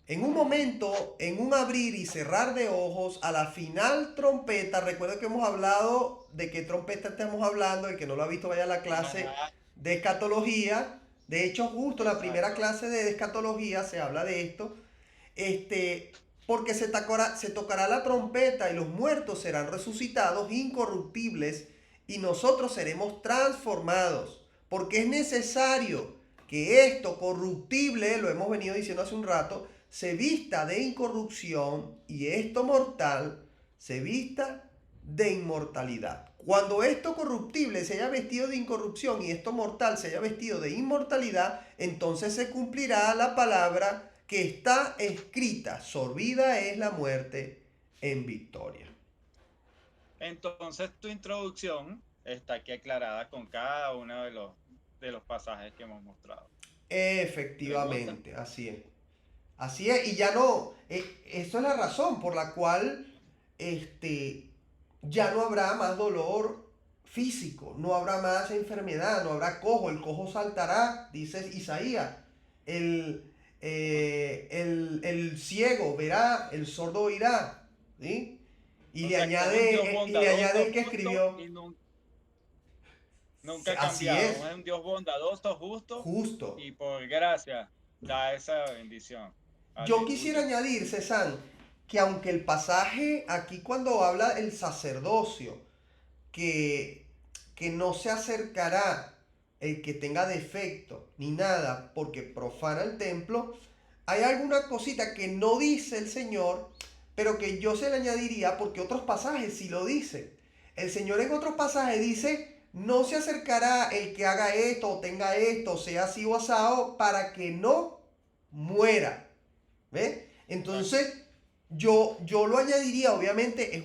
En un momento, en un abrir y cerrar de ojos, a la final trompeta, recuerda que hemos hablado de qué trompeta estamos hablando, el que no lo ha visto vaya a la clase Ajá, de escatología. De hecho, justo la primera exacto. clase de escatología se habla de esto. Porque se tocará la trompeta y los muertos serán resucitados incorruptibles y nosotros seremos transformados. Porque es necesario que esto corruptible, lo hemos venido diciendo hace un rato, se vista de incorrupción y esto mortal se vista de inmortalidad. Cuando esto corruptible se haya vestido de incorrupción y esto mortal se haya vestido de inmortalidad, entonces se cumplirá la palabra que está escrita: sorbida es la muerte en victoria. Entonces, tu introducción está aquí aclarada con cada uno de los pasajes que hemos mostrado. ¿Pregunta? Efectivamente, así es. Así es, y ya no, eso es la razón por la cual ya no habrá más dolor físico, no habrá más enfermedad, no habrá cojo, el cojo saltará, dice Isaías, el, el ciego verá, el sordo oirá, ¿sí? Y O le sea que es un Dios añade bondadoso, el que justo escribió, y nunca ha así cambiado. es, Es un Dios bondadoso, justo justo. y por gracia da esa bendición. Yo quisiera Aleluya. añadir, César, que aunque el pasaje aquí cuando habla el sacerdocio, que, que no se acercará el que tenga defecto ni nada porque profana el templo, hay alguna cosita que no dice el Señor, pero que yo se le añadiría porque otros pasajes sí lo dicen. El Señor en otros pasajes dice, no se acercará el que haga esto o tenga esto, sea así o asado, para que no muera. ¿Ves? Exacto. Entonces, yo lo añadiría, obviamente,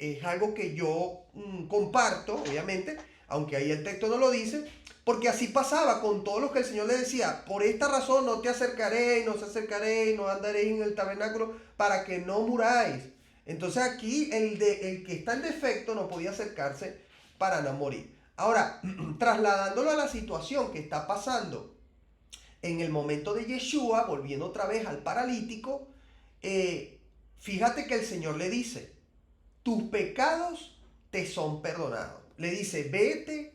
es algo que yo comparto, obviamente, aunque ahí el texto no lo dice, porque así pasaba con todos los que el Señor le decía, por esta razón no te acercaré, no se acercaré, no andaréis en el tabernáculo para que no muráis. Entonces aquí el que está en defecto no podía acercarse para no morir. Ahora, trasladándolo a la situación que está pasando en el momento de Yeshua, volviendo otra vez al paralítico, fíjate que el Señor le dice, tus pecados te son perdonados. Le dice, vete,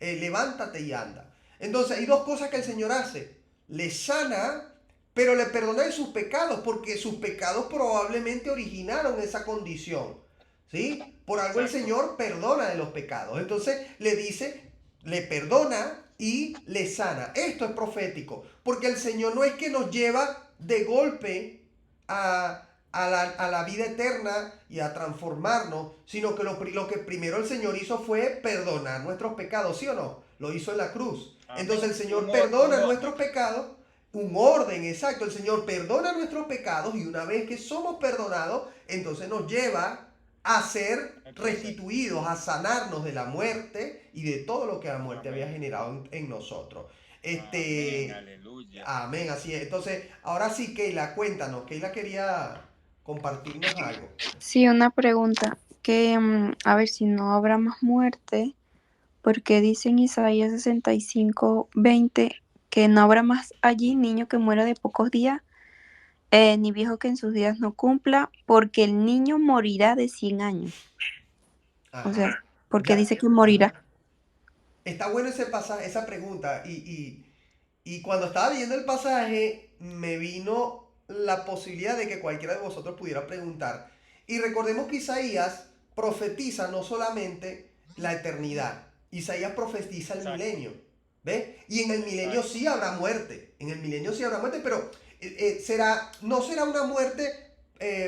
levántate y anda. Entonces hay dos cosas que el Señor hace. Le sana, pero le perdona de sus pecados, porque sus pecados probablemente originaron esa condición. ¿Sí? Por algo el Exacto. Señor perdona de los pecados. Entonces le dice, le perdona y le sana. Esto es profético, porque el Señor no es que nos lleva de golpe a la vida eterna y a transformarnos, sino que lo que primero el Señor hizo fue perdonar nuestros pecados, ¿sí o no? Lo hizo en la cruz. Entonces Amén. el Señor Un perdona nuestros orden. pecados, un orden, exacto. El Señor perdona nuestros pecados y una vez que somos perdonados, entonces nos lleva a ser El proceso. restituidos, a sanarnos de la muerte y de todo lo que la muerte había Amén. generado en nosotros. Amén. Aleluya. Amén, así es. Entonces, ahora sí, Keila, cuéntanos. Keila quería compartirnos algo. Sí, una pregunta, que a ver si no habrá más muerte, porque dice en Isaías 65:20 que no habrá más allí niño que muera de pocos días, ni viejo que en sus días no cumpla, porque el niño morirá de 100 años. O sea, Ajá. porque Ya. dice que morirá. Ajá. Está bueno ese pasaje, esa pregunta. Y cuando estaba leyendo el pasaje, me vino la posibilidad de que cualquiera de vosotros pudiera preguntar. Y recordemos que Isaías profetiza no solamente la eternidad, Isaías profetiza el Exacto, milenio, ¿ves? Y en el milenio exacto. sí habrá muerte, en el milenio sí habrá muerte, pero no será una muerte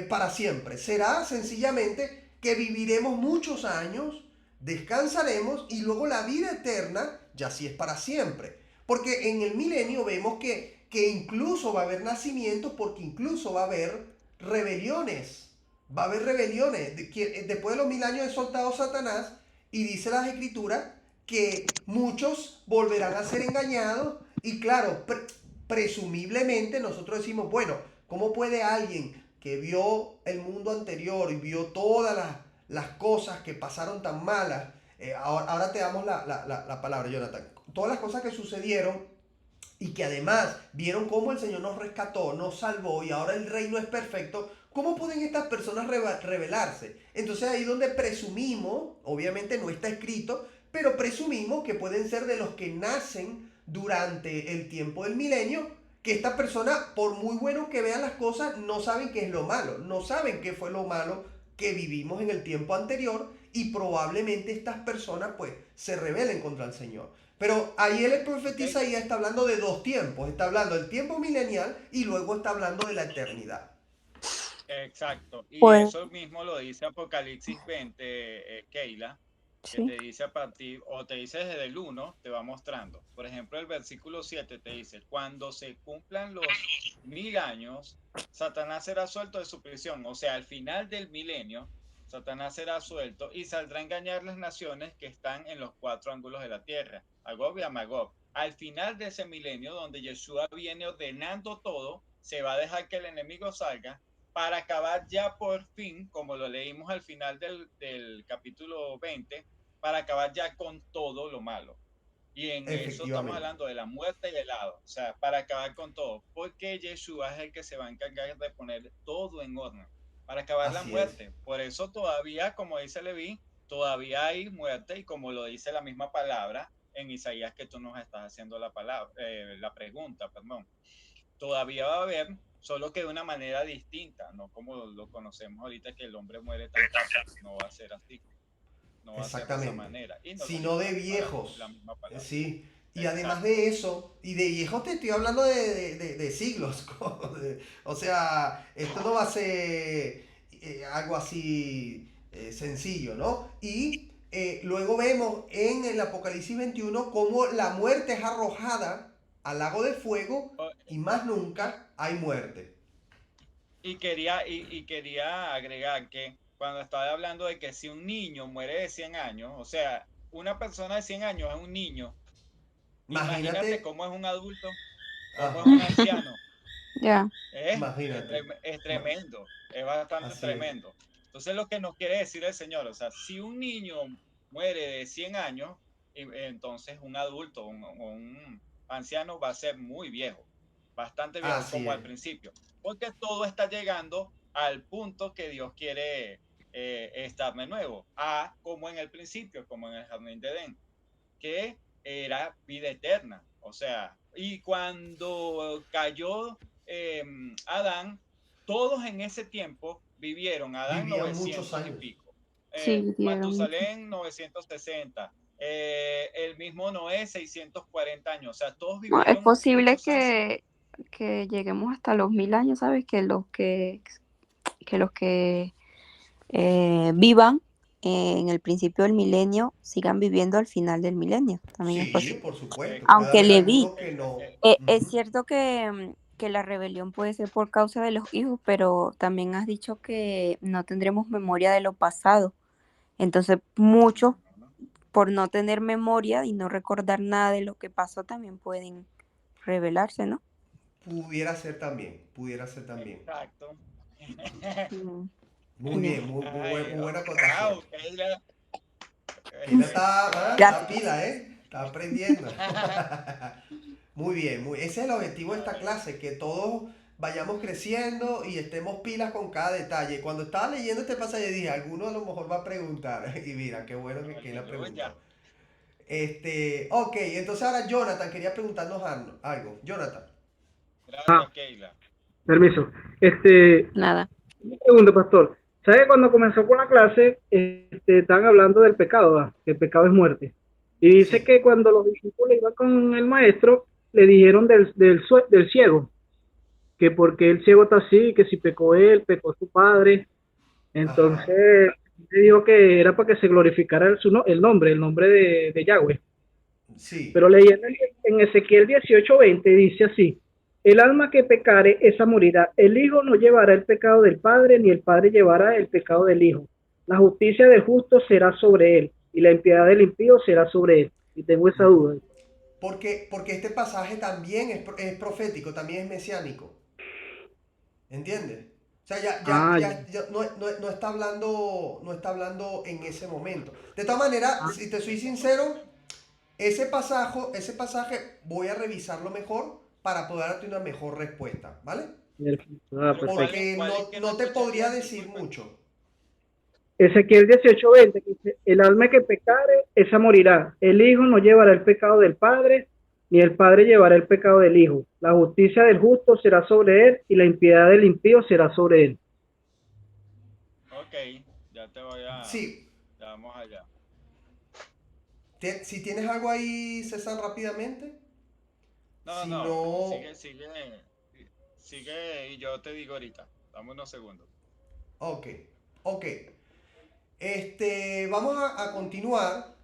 para siempre, será sencillamente que viviremos muchos años, descansaremos y luego la vida eterna ya sí es para siempre. Porque en el milenio vemos que incluso va a haber nacimientos, porque incluso va a haber rebeliones. Va a haber rebeliones. Después de los 1000 años es soltado Satanás y dice las escrituras que muchos volverán a ser engañados y claro, presumiblemente nosotros decimos, bueno, ¿cómo puede alguien que vio el mundo anterior y vio todas las cosas que pasaron tan malas? Ahora te damos la palabra, Jonathan. Todas las cosas que sucedieron y que además vieron cómo el Señor nos rescató, nos salvó y ahora el reino es perfecto, ¿cómo pueden estas personas rebelarse? Entonces ahí donde presumimos, obviamente no está escrito, pero presumimos que pueden ser de los que nacen durante el tiempo del milenio, que estas personas, por muy bueno que vean las cosas, no saben qué es lo malo, no saben qué fue lo malo que vivimos en el tiempo anterior y probablemente estas personas pues se rebelen contra el Señor. Pero ahí el Ok, profeta Isaías está hablando de dos tiempos. Está hablando del tiempo milenial y luego está hablando de la eternidad. exacto. Y Pues eso mismo lo dice Apocalipsis 20, Keila, que sí, te dice a partir, o te dice desde el 1, te va mostrando. Por ejemplo, el versículo 7 te dice, cuando se cumplan los 1000 años, Satanás será suelto de su prisión. O sea, al final del milenio, Satanás será suelto y saldrá a engañar las naciones que están en los cuatro ángulos de la tierra, a Gog y a Magog. Al final de ese milenio, donde Yeshua viene ordenando todo, se va a dejar que el enemigo salga para acabar ya por fin, como lo leímos al final del capítulo 20, para acabar ya con todo lo malo. Y en eso estamos Efectivamente. hablando de la muerte y el hado, o sea, para acabar con todo, porque Yeshua es el que se va a encargar de poner todo en orden, para acabar la Así es. muerte. Por eso todavía, como dice Leví, todavía hay muerte y como lo dice la misma palabra en Isaías que tú nos estás haciendo la pregunta, perdón. Todavía va a haber, solo que de una manera distinta, no como lo conocemos ahorita que el hombre muere tan fácil, no va a ser así, no va a ser de esa Exactamente. manera. Y nos lo Sino dice de la viejos. misma palabra. Sí. Y además Exacto. de eso, y de viejos te estoy hablando de siglos. O sea, esto no va a ser algo así sencillo, ¿no? Y luego vemos en el Apocalipsis 21 cómo la muerte es arrojada al lago de fuego y más nunca hay muerte. Y quería agregar que cuando estaba hablando de que si un niño muere de 100 años, o sea, una persona de 100 años es un niño, imagínate Imagínate, cómo es un adulto, cómo es ajá, un anciano. ya. imagínate. Es tremendo, es bastante Así es. tremendo. Entonces, lo que nos quiere decir el Señor, o sea, si un niño muere de 100 años, entonces un adulto o un anciano va a ser muy viejo, bastante viejo, Así como es. al principio, porque todo está llegando al punto que Dios quiere estar de nuevo, a como en el principio, como en el jardín de Edén, que era vida eterna. O sea, y cuando cayó eh, Adán, todos en ese tiempo vivieron, Adán Vivían muchos 900 y años. pico, Sí, dieron mucho. Matusalén 960, el mismo Noé 640 años, o sea, todos No, es vivieron posible muchos años. que lleguemos hasta los 1000 años, ¿sabes? Que los que vivan en el principio del milenio sigan viviendo al final del milenio. También es Sí, posible. por supuesto. Puede Aunque haber le vi, algunos que no. es Ujú. cierto que la rebelión puede ser por causa de los hijos, pero también has dicho que no tendremos memoria de lo pasado. Entonces, muchos, por no tener memoria y no recordar nada de lo que pasó, también pueden rebelarse, ¿no? Pudiera ser también. Pudiera ser también. Exacto. Mm, Muy ya. bien, Ay, muy buena acotación. wow, Keila. Keila está Gracias. pila, ¿eh? Está aprendiendo. Muy bien, ese es el objetivo de esta Ay, clase, que todos vayamos creciendo y estemos pilas con cada detalle. Cuando estaba leyendo este pasaje dije, alguno a lo mejor va a preguntar. Y mira, qué bueno que Keila aleluya. preguntó. Ok, entonces ahora Jonathan quería preguntarnos algo. Jonathan. Gracias, Keila. Permiso. Nada. Una pregunta, pastor. ¿Sabes? Cuando comenzó con la clase, estaban hablando del pecado, ¿va? Que el pecado es muerte. Y dice Sí. que cuando los discípulos iban con el maestro, le dijeron del ciego, que porque el ciego está así, que si pecó él, pecó su padre. Ajá. Entonces, le dijo que era para que se glorificara el nombre de Yahweh. Sí. Pero leyendo en Ezequiel 18:20 dice así: el alma que pecare, esa morirá. El hijo no llevará el pecado del padre, ni el padre llevará el pecado del hijo. La justicia del justo será sobre él, y la impiedad del impío será sobre él. Y tengo esa Ujú. duda. Porque este pasaje también es profético, también es mesiánico. ¿Entiendes? O sea, Ah, no está hablando, no está hablando en ese momento. De todas maneras, si te soy sincero, ese pasaje voy a revisarlo mejor para poder darte una mejor respuesta, ¿vale? Pero perfecto. Porque ¿cuál es que no no te podría escuchaste? decir Disculpa. mucho. Ezequiel 18:20 dice: el alma que pecare, esa morirá. El hijo no llevará el pecado del padre, ni el padre llevará el pecado del hijo. La justicia del justo será sobre él, y la impiedad del impío será sobre él. Ok, ya te voy a... Sí, Ya vamos allá. si tienes algo ahí, César, rápidamente. No, Si no, no, sigue y yo te digo ahorita. Dame unos segundos. ok, ok. Vamos a continuar.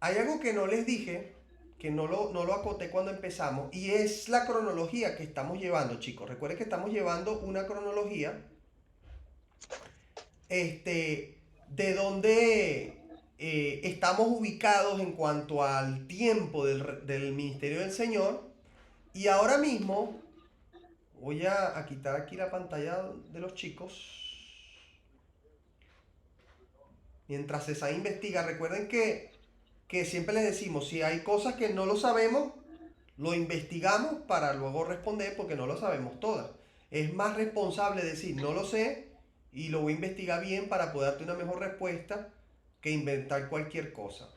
Hay algo que no les dije, que no lo acoté cuando empezamos, y es la cronología que estamos llevando, chicos. Recuerden que estamos llevando una cronología, de donde estamos ubicados en cuanto al tiempo del ministerio del Señor. Y ahora mismo voy a quitar aquí la pantalla de los chicos. Mientras César investiga, recuerden que siempre les decimos, si hay cosas que no lo sabemos, lo investigamos para luego responder porque no lo sabemos todas. Es más responsable decir no lo sé y lo voy a investigar bien para poder darte una mejor respuesta que inventar cualquier cosa.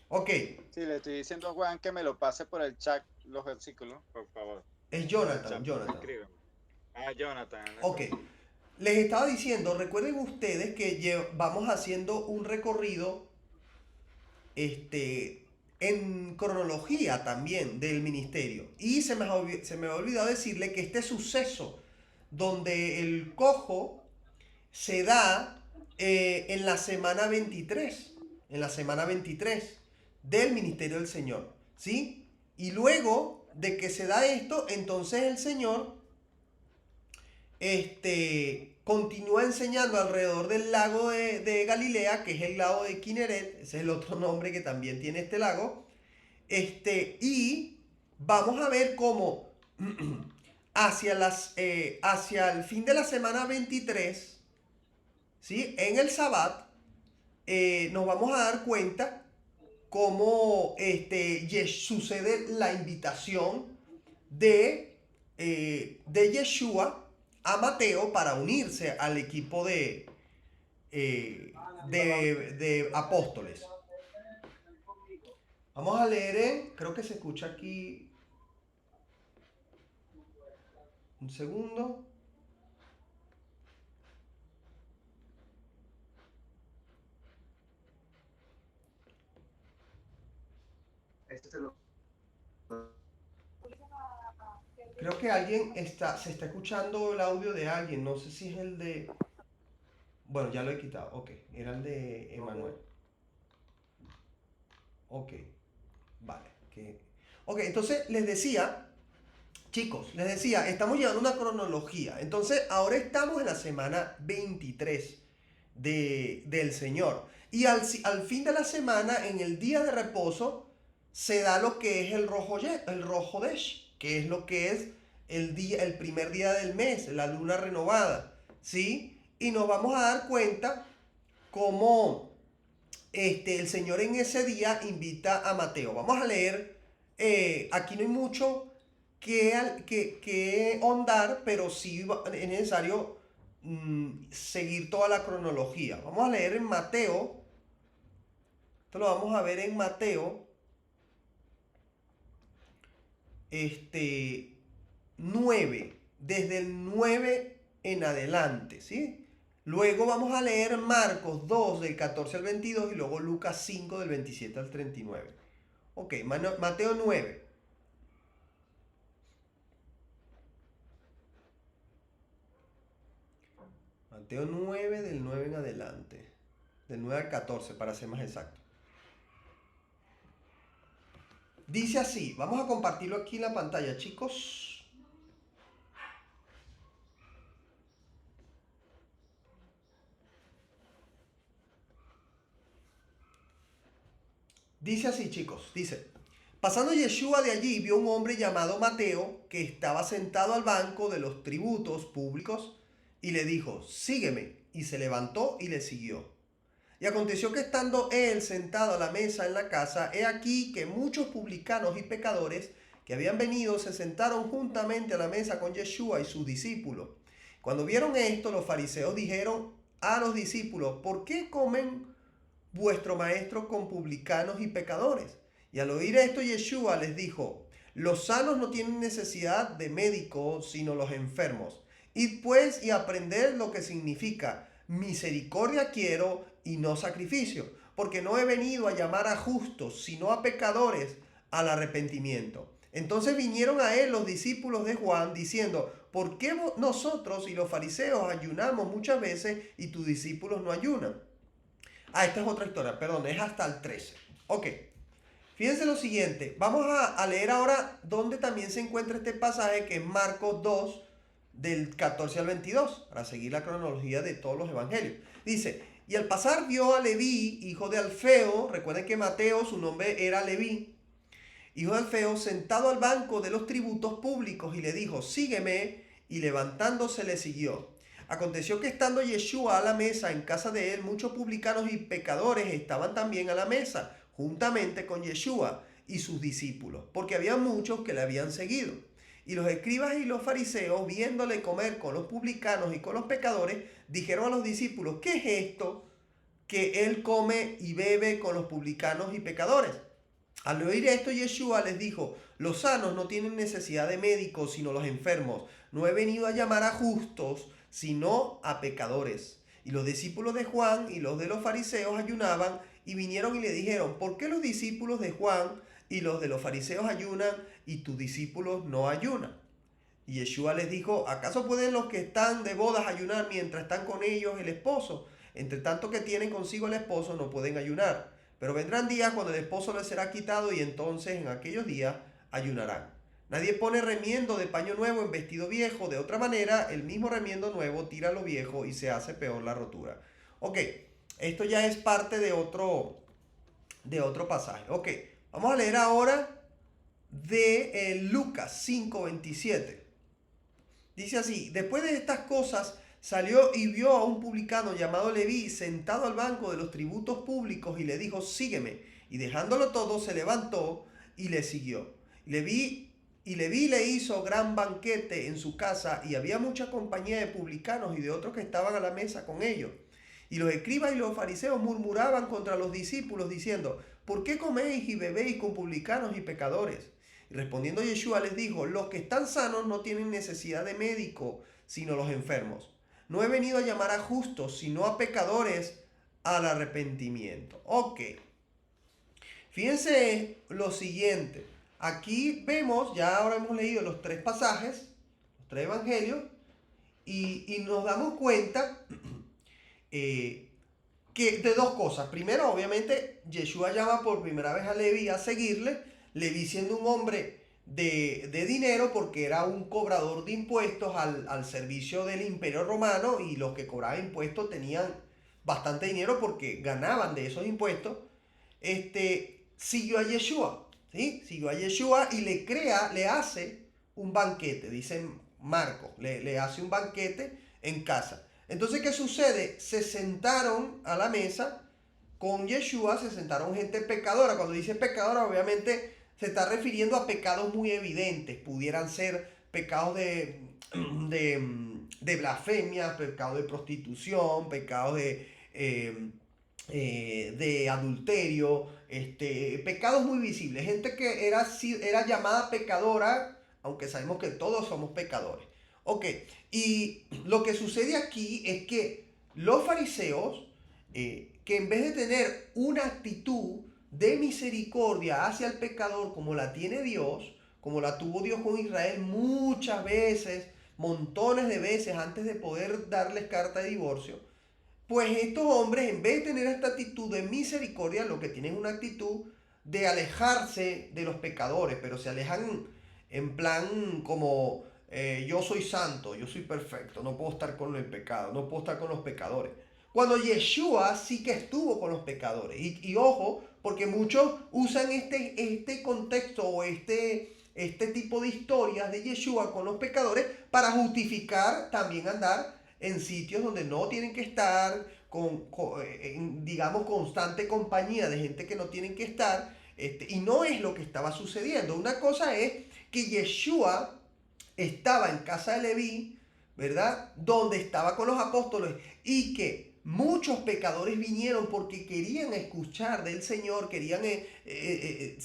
Ok, Sí, le estoy diciendo a Juan que me lo pase por el chat los versículos, por favor. es Por el Jonathan, chat, Jonathan. escríbeme. Ah, Jonathan, Ok, les estaba diciendo, recuerden ustedes que vamos haciendo un recorrido este, en cronología también del ministerio. Y se me ha olvidado decirle que este suceso donde el cojo se da en la semana 23, en la semana 23 del ministerio del Señor, ¿sí? Y luego de que se da esto, entonces el Señor continúa enseñando alrededor del lago de Galilea, que es el lago de Kineret, ese es el otro nombre que también tiene este lago, y vamos a ver cómo hacia el fin de la semana 23, ¿sí? En el Sabbat, nos vamos a dar cuenta cómo sucede la invitación de Yeshua a Mateo para unirse al equipo de apóstoles. Vamos a leer creo que se escucha aquí un segundo. Creo que se está escuchando el audio de alguien, no sé si es el de... Bueno, ya lo he quitado, ok, era el de Emanuel. Ok, vale. Ok, entonces les decía, chicos, les decía, estamos llevando una cronología. Entonces, ahora estamos en la semana 23 del Señor. Y al fin de la semana, en el día de reposo, se da lo que es el Rojo Desh, que es lo que es el primer día del mes, la luna renovada. ¿Sí? Y nos vamos a dar cuenta cómo el Señor en ese día invita a Mateo. Vamos a leer, aquí no hay mucho que ahondar, pero sí es necesario seguir toda la cronología. Vamos a leer en Mateo, esto lo vamos a ver en Mateo, este, 9, desde el 9 en adelante, ¿sí? Luego vamos a leer Marcos 2 del 14 al 22 y luego Lucas 5 del 27 al 39. Ok, Mateo 9. Mateo 9 del 9 en adelante. Del 9 al 14 para ser más exacto. Dice así, vamos a compartirlo aquí en la pantalla, chicos. Dice así, chicos, dice, pasando Yeshua de allí, vio un hombre llamado Mateo que estaba sentado al banco de los tributos públicos y le dijo, sígueme. Y se levantó y le siguió. Y aconteció que estando él sentado a la mesa en la casa, he aquí que muchos publicanos y pecadores que habían venido se sentaron juntamente a la mesa con Yeshua y sus discípulos. Cuando vieron esto, los fariseos dijeron a los discípulos, ¿por qué comen vuestro maestro con publicanos y pecadores? Y al oír esto, Yeshua les dijo, los sanos no tienen necesidad de médico, sino los enfermos. Id pues y aprended lo que significa, misericordia quiero y no sacrificio, porque no he venido a llamar a justos, sino a pecadores al arrepentimiento. Entonces vinieron a él los discípulos de Juan, diciendo, ¿por qué nosotros y los fariseos ayunamos muchas veces y tus discípulos no ayunan? Esta es otra historia, perdón, es hasta el 13. Ok, fíjense lo siguiente, vamos a leer ahora donde también se encuentra este pasaje que es Marcos 2 del 14 al 22, para seguir la cronología de todos los evangelios. Dice, y al pasar vio a Leví, hijo de Alfeo, recuerden que Mateo, su nombre era Leví, hijo de Alfeo, sentado al banco de los tributos públicos y le dijo, sígueme, y levantándose le siguió. Aconteció que estando Yeshua a la mesa en casa de él, muchos publicanos y pecadores estaban también a la mesa, juntamente con Yeshua y sus discípulos, porque había muchos que le habían seguido. Y los escribas y los fariseos, viéndole comer con los publicanos y con los pecadores, dijeron a los discípulos, ¿qué es esto que él come y bebe con los publicanos y pecadores? Al oír esto, Yeshua les dijo, los sanos no tienen necesidad de médicos, sino los enfermos. No he venido a llamar a justos, sino a pecadores. Y los discípulos de Juan y los de los fariseos ayunaban y vinieron y le dijeron, ¿por qué los discípulos de Juan y los de los fariseos ayunan y tus discípulos no ayunan? Y Yeshua les dijo, ¿acaso pueden los que están de bodas ayunar mientras están con ellos el esposo? Entre tanto que tienen consigo el esposo no pueden ayunar. Pero vendrán días cuando el esposo les será quitado y entonces en aquellos días ayunarán. Nadie pone remiendo de paño nuevo en vestido viejo. De otra manera, el mismo remiendo nuevo tira lo viejo y se hace peor la rotura. Ok, esto ya es parte de otro pasaje. Ok, vamos a leer ahora de Lucas 5:27. Dice así, después de estas cosas salió y vio a un publicano llamado Leví sentado al banco de los tributos públicos y le dijo, sígueme. Y dejándolo todo se levantó y le siguió. Leví le hizo gran banquete en su casa y había mucha compañía de publicanos y de otros que estaban a la mesa con ellos. Y los escribas y los fariseos murmuraban contra los discípulos diciendo, ¿por qué coméis y bebéis con publicanos y pecadores? Y respondiendo Yeshua les dijo, los que están sanos no tienen necesidad de médico, sino los enfermos. No he venido a llamar a justos, sino a pecadores al arrepentimiento. Ok. Fíjense lo siguiente. Aquí vemos, ya ahora hemos leído los tres pasajes, los tres evangelios, y nos damos cuenta que de dos cosas. Primero, obviamente, Yeshua llama por primera vez a Leví a seguirle. Leví siendo un hombre de dinero porque era un cobrador de impuestos al servicio del Imperio Romano y los que cobraban impuestos tenían bastante dinero porque ganaban de esos impuestos. Siguió a Yeshua, ¿sí? Siguió a Yeshua y le hace un banquete, dice Marco, le hace un banquete en casa. Entonces, ¿qué sucede? Se sentaron a la mesa con Yeshua, se sentaron gente pecadora. Cuando dice pecadora, obviamente se está refiriendo a pecados muy evidentes. Pudieran ser pecados de blasfemia, pecados de prostitución, pecados de adulterio, pecados muy visibles. Gente que era llamada pecadora, aunque sabemos que todos somos pecadores. Ok, y lo que sucede aquí es que los fariseos, que en vez de tener una actitud de misericordia hacia el pecador como la tiene Dios, como la tuvo Dios con Israel muchas veces, montones de veces antes de poder darles carta de divorcio, pues estos hombres, en vez de tener esta actitud de misericordia, lo que tienen es una actitud de alejarse de los pecadores, pero se alejan en plan como yo soy santo, yo soy perfecto, no puedo estar con el pecado, no puedo estar con los pecadores. Cuando Yeshua sí que estuvo con los pecadores. Y ojo, porque muchos usan este contexto o este tipo de historias de Yeshua con los pecadores para justificar también andar en sitios donde no tienen que estar, en, digamos, constante compañía de gente que no tienen que estar, y no es lo que estaba sucediendo. Una cosa es que Yeshua estaba en casa de Leví, ¿verdad? Donde estaba con los apóstoles y que muchos pecadores vinieron porque querían escuchar del Señor, querían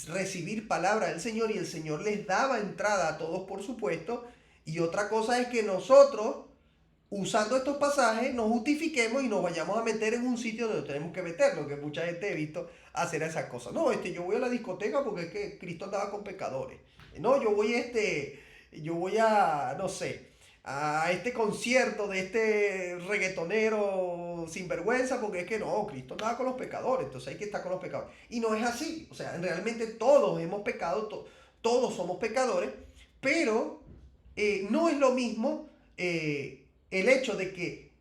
recibir palabra del Señor y el Señor les daba entrada a todos, por supuesto. Y otra cosa es que nosotros, usando estos pasajes, nos justifiquemos y nos vayamos a meter en un sitio donde tenemos que meternos, que mucha gente he visto hacer esas cosas. No, yo voy a la discoteca porque es que Cristo andaba con pecadores. No, yo voy a, no sé, a este concierto de este reggaetonero sinvergüenza porque es que no, Cristo andaba con los pecadores, entonces hay que estar con los pecadores. Y no es así, o sea, realmente todos hemos pecado, todos somos pecadores, pero no es lo mismo el hecho de que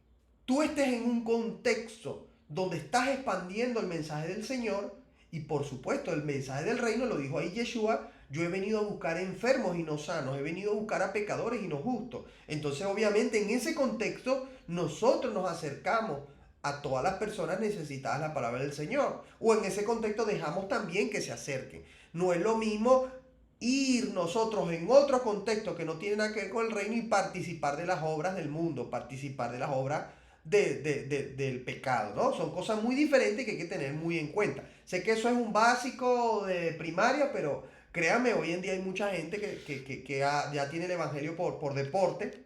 tú estés en un contexto donde estás expandiendo el mensaje del Señor y por supuesto el mensaje del reino, lo dijo ahí Yeshua, yo he venido a buscar enfermos y no sanos, he venido a buscar a pecadores y no justos. Entonces obviamente en ese contexto nosotros nos acercamos a todas las personas necesitadas la palabra del Señor. O en ese contexto dejamos también que se acerquen. No es lo mismo ir nosotros en otro contexto que no tiene nada que ver con el reino y participar de las obras del mundo, participar de las obras del pecado, ¿no? Son cosas muy diferentes que hay que tener muy en cuenta. Sé que eso es un básico de primaria, pero créanme, hoy en día hay mucha gente que ya tiene el evangelio por deporte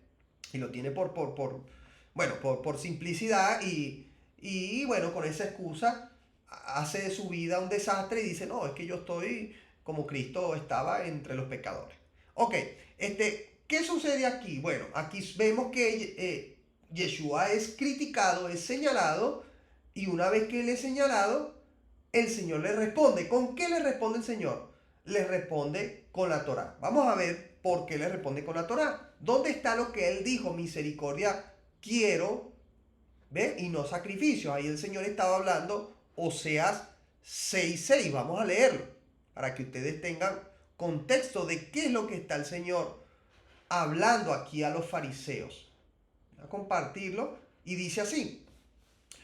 y lo tiene bueno, por simplicidad y bueno, con esa excusa hace de su vida un desastre y dice, no, es que yo estoy como Cristo estaba entre los pecadores. Ok, ¿qué sucede aquí? Bueno, aquí vemos que Yeshua es criticado, es señalado, y una vez que él es señalado, el Señor le responde. ¿Con qué le responde el Señor? Le responde con la Torá. Vamos a ver por qué le responde con la Torá. ¿Dónde está lo que él dijo? Misericordia quiero, ¿ve? Y no sacrificios. Ahí el Señor estaba hablando Oseas 6:6. Vamos a leerlo para que ustedes tengan contexto de qué es lo que está el Señor hablando aquí a los fariseos. Voy a compartirlo y dice así: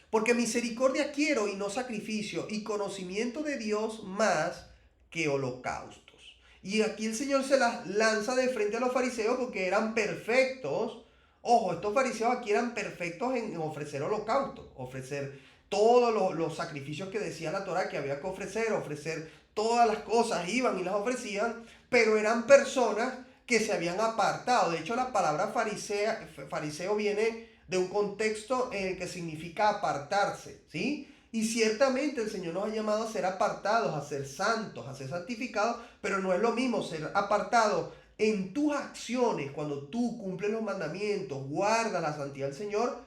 porque misericordia quiero y no sacrificio, y conocimiento de Dios más que holocaustos. Y aquí el Señor se las lanza de frente a los fariseos porque eran perfectos. Ojo, estos fariseos aquí eran perfectos en ofrecer holocaustos, ofrecer todos los sacrificios que decía la Torah que había que ofrecer todas las cosas, iban y las ofrecían, pero eran personas que se habían apartado. De hecho, la palabra fariseo viene de un contexto en el que significa apartarse, ¿sí? Y ciertamente el Señor nos ha llamado a ser apartados, a ser santos, a ser santificados, pero no es lo mismo ser apartado en tus acciones, cuando tú cumples los mandamientos, guardas la santidad del Señor,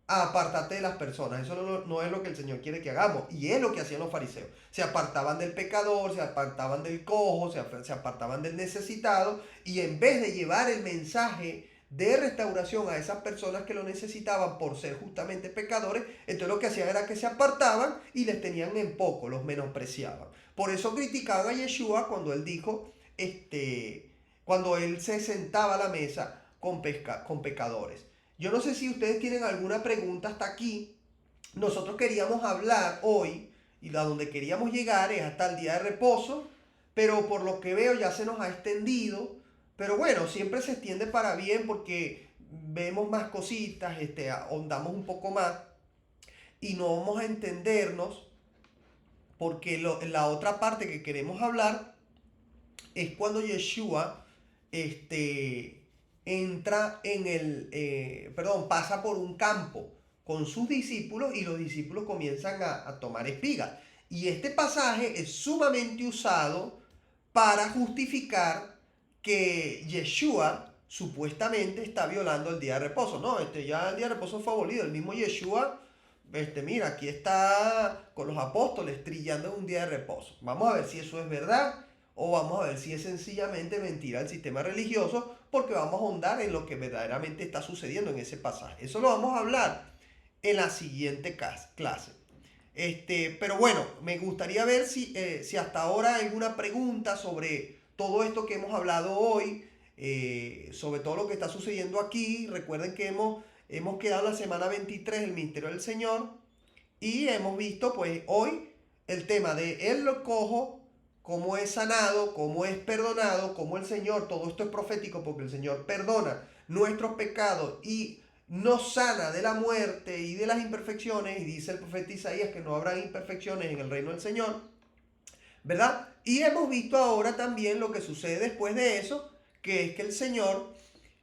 apártate de las personas. Eso no es lo que el Señor quiere que hagamos. Y es lo que hacían los fariseos. Se apartaban del pecador, se apartaban del cojo, se apartaban del necesitado. Y en vez de llevar el mensaje de restauración a esas personas que lo necesitaban por ser justamente pecadores, entonces lo que hacían era que se apartaban y les tenían en poco, los menospreciaban. Por eso criticaban a Yeshua cuando él dijo, cuando él se sentaba a la mesa con pecadores. Yo no sé si ustedes tienen alguna pregunta hasta aquí. Nosotros queríamos hablar hoy y a donde queríamos llegar es hasta el día de reposo, pero por lo que veo ya se nos ha extendido. Pero bueno, siempre se extiende para bien porque vemos más cositas, ahondamos un poco más y no vamos a entendernos porque la otra parte que queremos hablar es cuando Yeshua pasa por un campo con sus discípulos y los discípulos comienzan a tomar espigas. Y este pasaje es sumamente usado para justificar que Yeshua supuestamente está violando el día de reposo. No, ya el día de reposo fue abolido. El mismo Yeshua, mira, aquí está con los apóstoles trillando en un día de reposo. Vamos a ver si eso es verdad o vamos a ver si es sencillamente mentira del sistema religioso, porque vamos a ahondar en lo que verdaderamente está sucediendo en ese pasaje. Eso lo vamos a hablar en la siguiente clase. Pero bueno, me gustaría ver si hasta ahora hay alguna pregunta sobre todo esto que hemos hablado hoy, sobre todo lo que está sucediendo aquí. Recuerden que hemos quedado en la semana 23 del Ministerio del Señor y hemos visto pues hoy el tema de el cojo, cómo es sanado, cómo es perdonado, cómo el Señor, todo esto es profético porque el Señor perdona nuestros pecados y nos sana de la muerte y de las imperfecciones, y dice el profeta Isaías que no habrá imperfecciones en el reino del Señor, ¿verdad? Y hemos visto ahora también lo que sucede después de eso, que es que el Señor,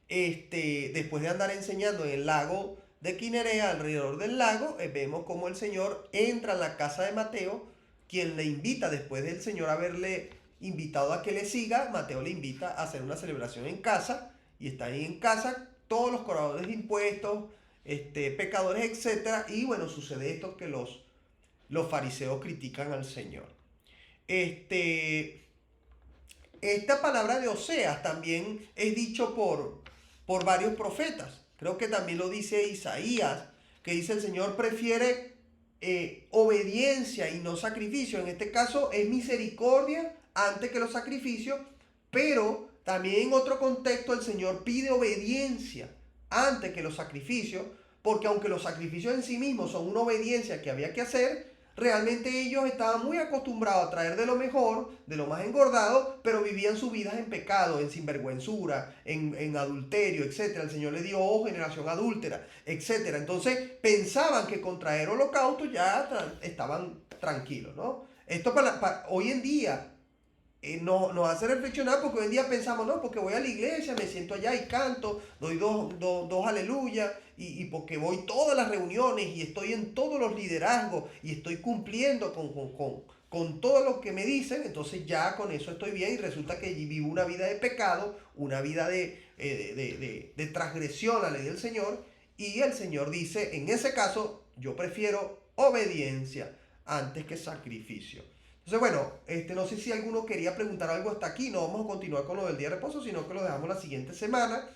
después de andar enseñando en el lago de Quinerea, alrededor del lago, vemos como el Señor entra en la casa de Mateo, quien le invita, después del Señor haberle invitado a que le siga, Mateo le invita a hacer una celebración en casa, y está ahí en casa todos los cobradores de impuestos, pecadores, etc. Y bueno, sucede esto que los fariseos critican al Señor. Esta palabra de Oseas también es dicho por varios profetas. Creo que también lo dice Isaías, que dice el Señor prefiere obediencia y no sacrificio. En este caso es misericordia antes que los sacrificios, pero también en otro contexto el Señor pide obediencia antes que los sacrificios, porque aunque los sacrificios en sí mismos son una obediencia que había que hacer, realmente ellos estaban muy acostumbrados a traer de lo mejor, de lo más engordado, pero vivían sus vidas en pecado, en sinvergüenzura, en adulterio, etc. El Señor le dio, oh, generación adúltera, etc. Entonces pensaban que con traer holocausto ya estaban tranquilos, ¿no? Esto hoy en día nos hace reflexionar, porque hoy en día pensamos, no, porque voy a la iglesia, me siento allá y canto, doy dos aleluya, y porque voy todas las reuniones y estoy en todos los liderazgos y estoy cumpliendo con todo lo que me dicen, entonces ya con eso estoy bien, y resulta que vivo una vida de pecado, una vida de transgresión a la ley del Señor, y el Señor dice, en ese caso, yo prefiero obediencia antes que sacrificio. Entonces, bueno, no sé si alguno quería preguntar algo hasta aquí. No vamos a continuar con lo del día de reposo, sino que lo dejamos la siguiente semana.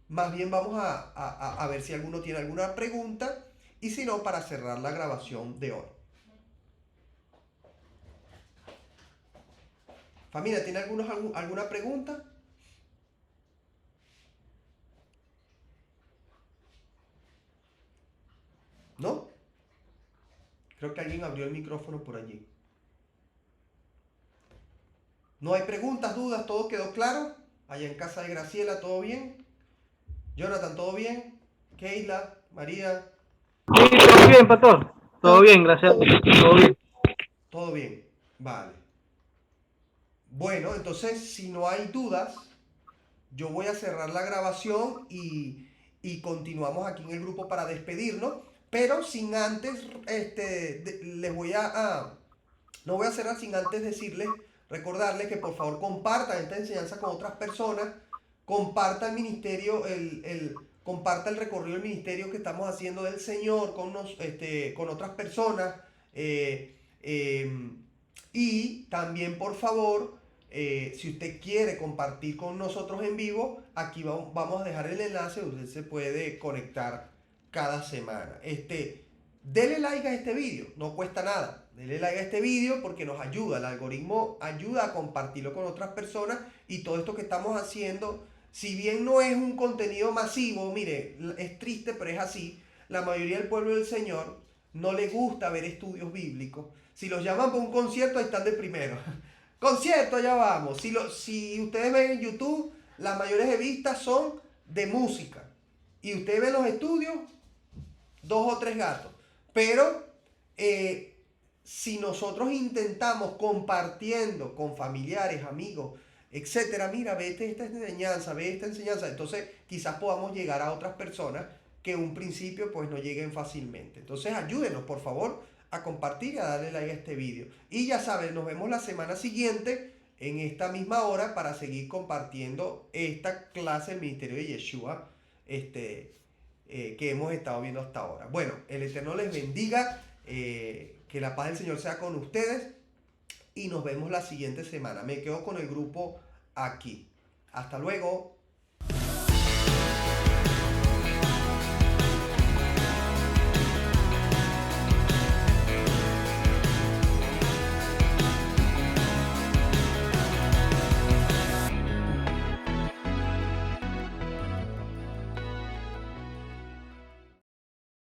Más bien vamos a ver si alguno tiene alguna pregunta, y si no, para cerrar la grabación de hoy. Familia, ¿tiene alguna pregunta? ¿No? Creo que alguien abrió el micrófono por allí. ¿No hay preguntas, dudas? ¿Todo quedó claro? Allá en casa de Graciela, ¿todo bien? Jonathan, ¿todo bien? Keila, María. Sí, todo bien, pastor. Todo bien, gracias a Dios. Todo bien. Todo bien, vale. Bueno, entonces, si no hay dudas, yo voy a cerrar la grabación y continuamos aquí en el grupo para despedirnos, pero sin antes, no voy a cerrar sin antes recordarles que por favor compartan esta enseñanza con otras personas, comparta el ministerio, comparta el recorrido del ministerio que estamos haciendo del Señor con otras personas, y también por favor, si usted quiere compartir con nosotros en vivo, aquí vamos a dejar el enlace donde usted se puede conectar cada semana. Dele like a este vídeo, no cuesta nada. Dele like a este vídeo porque nos ayuda, el algoritmo ayuda a compartirlo con otras personas, y todo esto que estamos haciendo, si bien no es un contenido masivo, mire, es triste, pero es así. La mayoría del pueblo del Señor no le gusta ver estudios bíblicos. Si los llaman para un concierto, ahí están de primero. Concierto, allá vamos. Si ustedes ven en YouTube, las mayores de vistas son de música. Y ustedes ven los estudios, 2 o 3 gatos. Pero si nosotros intentamos compartiendo con familiares, amigos, etcétera. Mira, vete esta enseñanza, ve esta enseñanza. Entonces, quizás podamos llegar a otras personas que en un principio pues no lleguen fácilmente. Entonces, ayúdenos, por favor, a compartir y a darle like a este video. Y ya saben, nos vemos la semana siguiente en esta misma hora para seguir compartiendo esta clase del Ministerio de Yeshua que hemos estado viendo hasta ahora. Bueno, el Eterno les bendiga, que la paz del Señor sea con ustedes y nos vemos la siguiente semana. Me quedo con el grupo aquí. Hasta luego.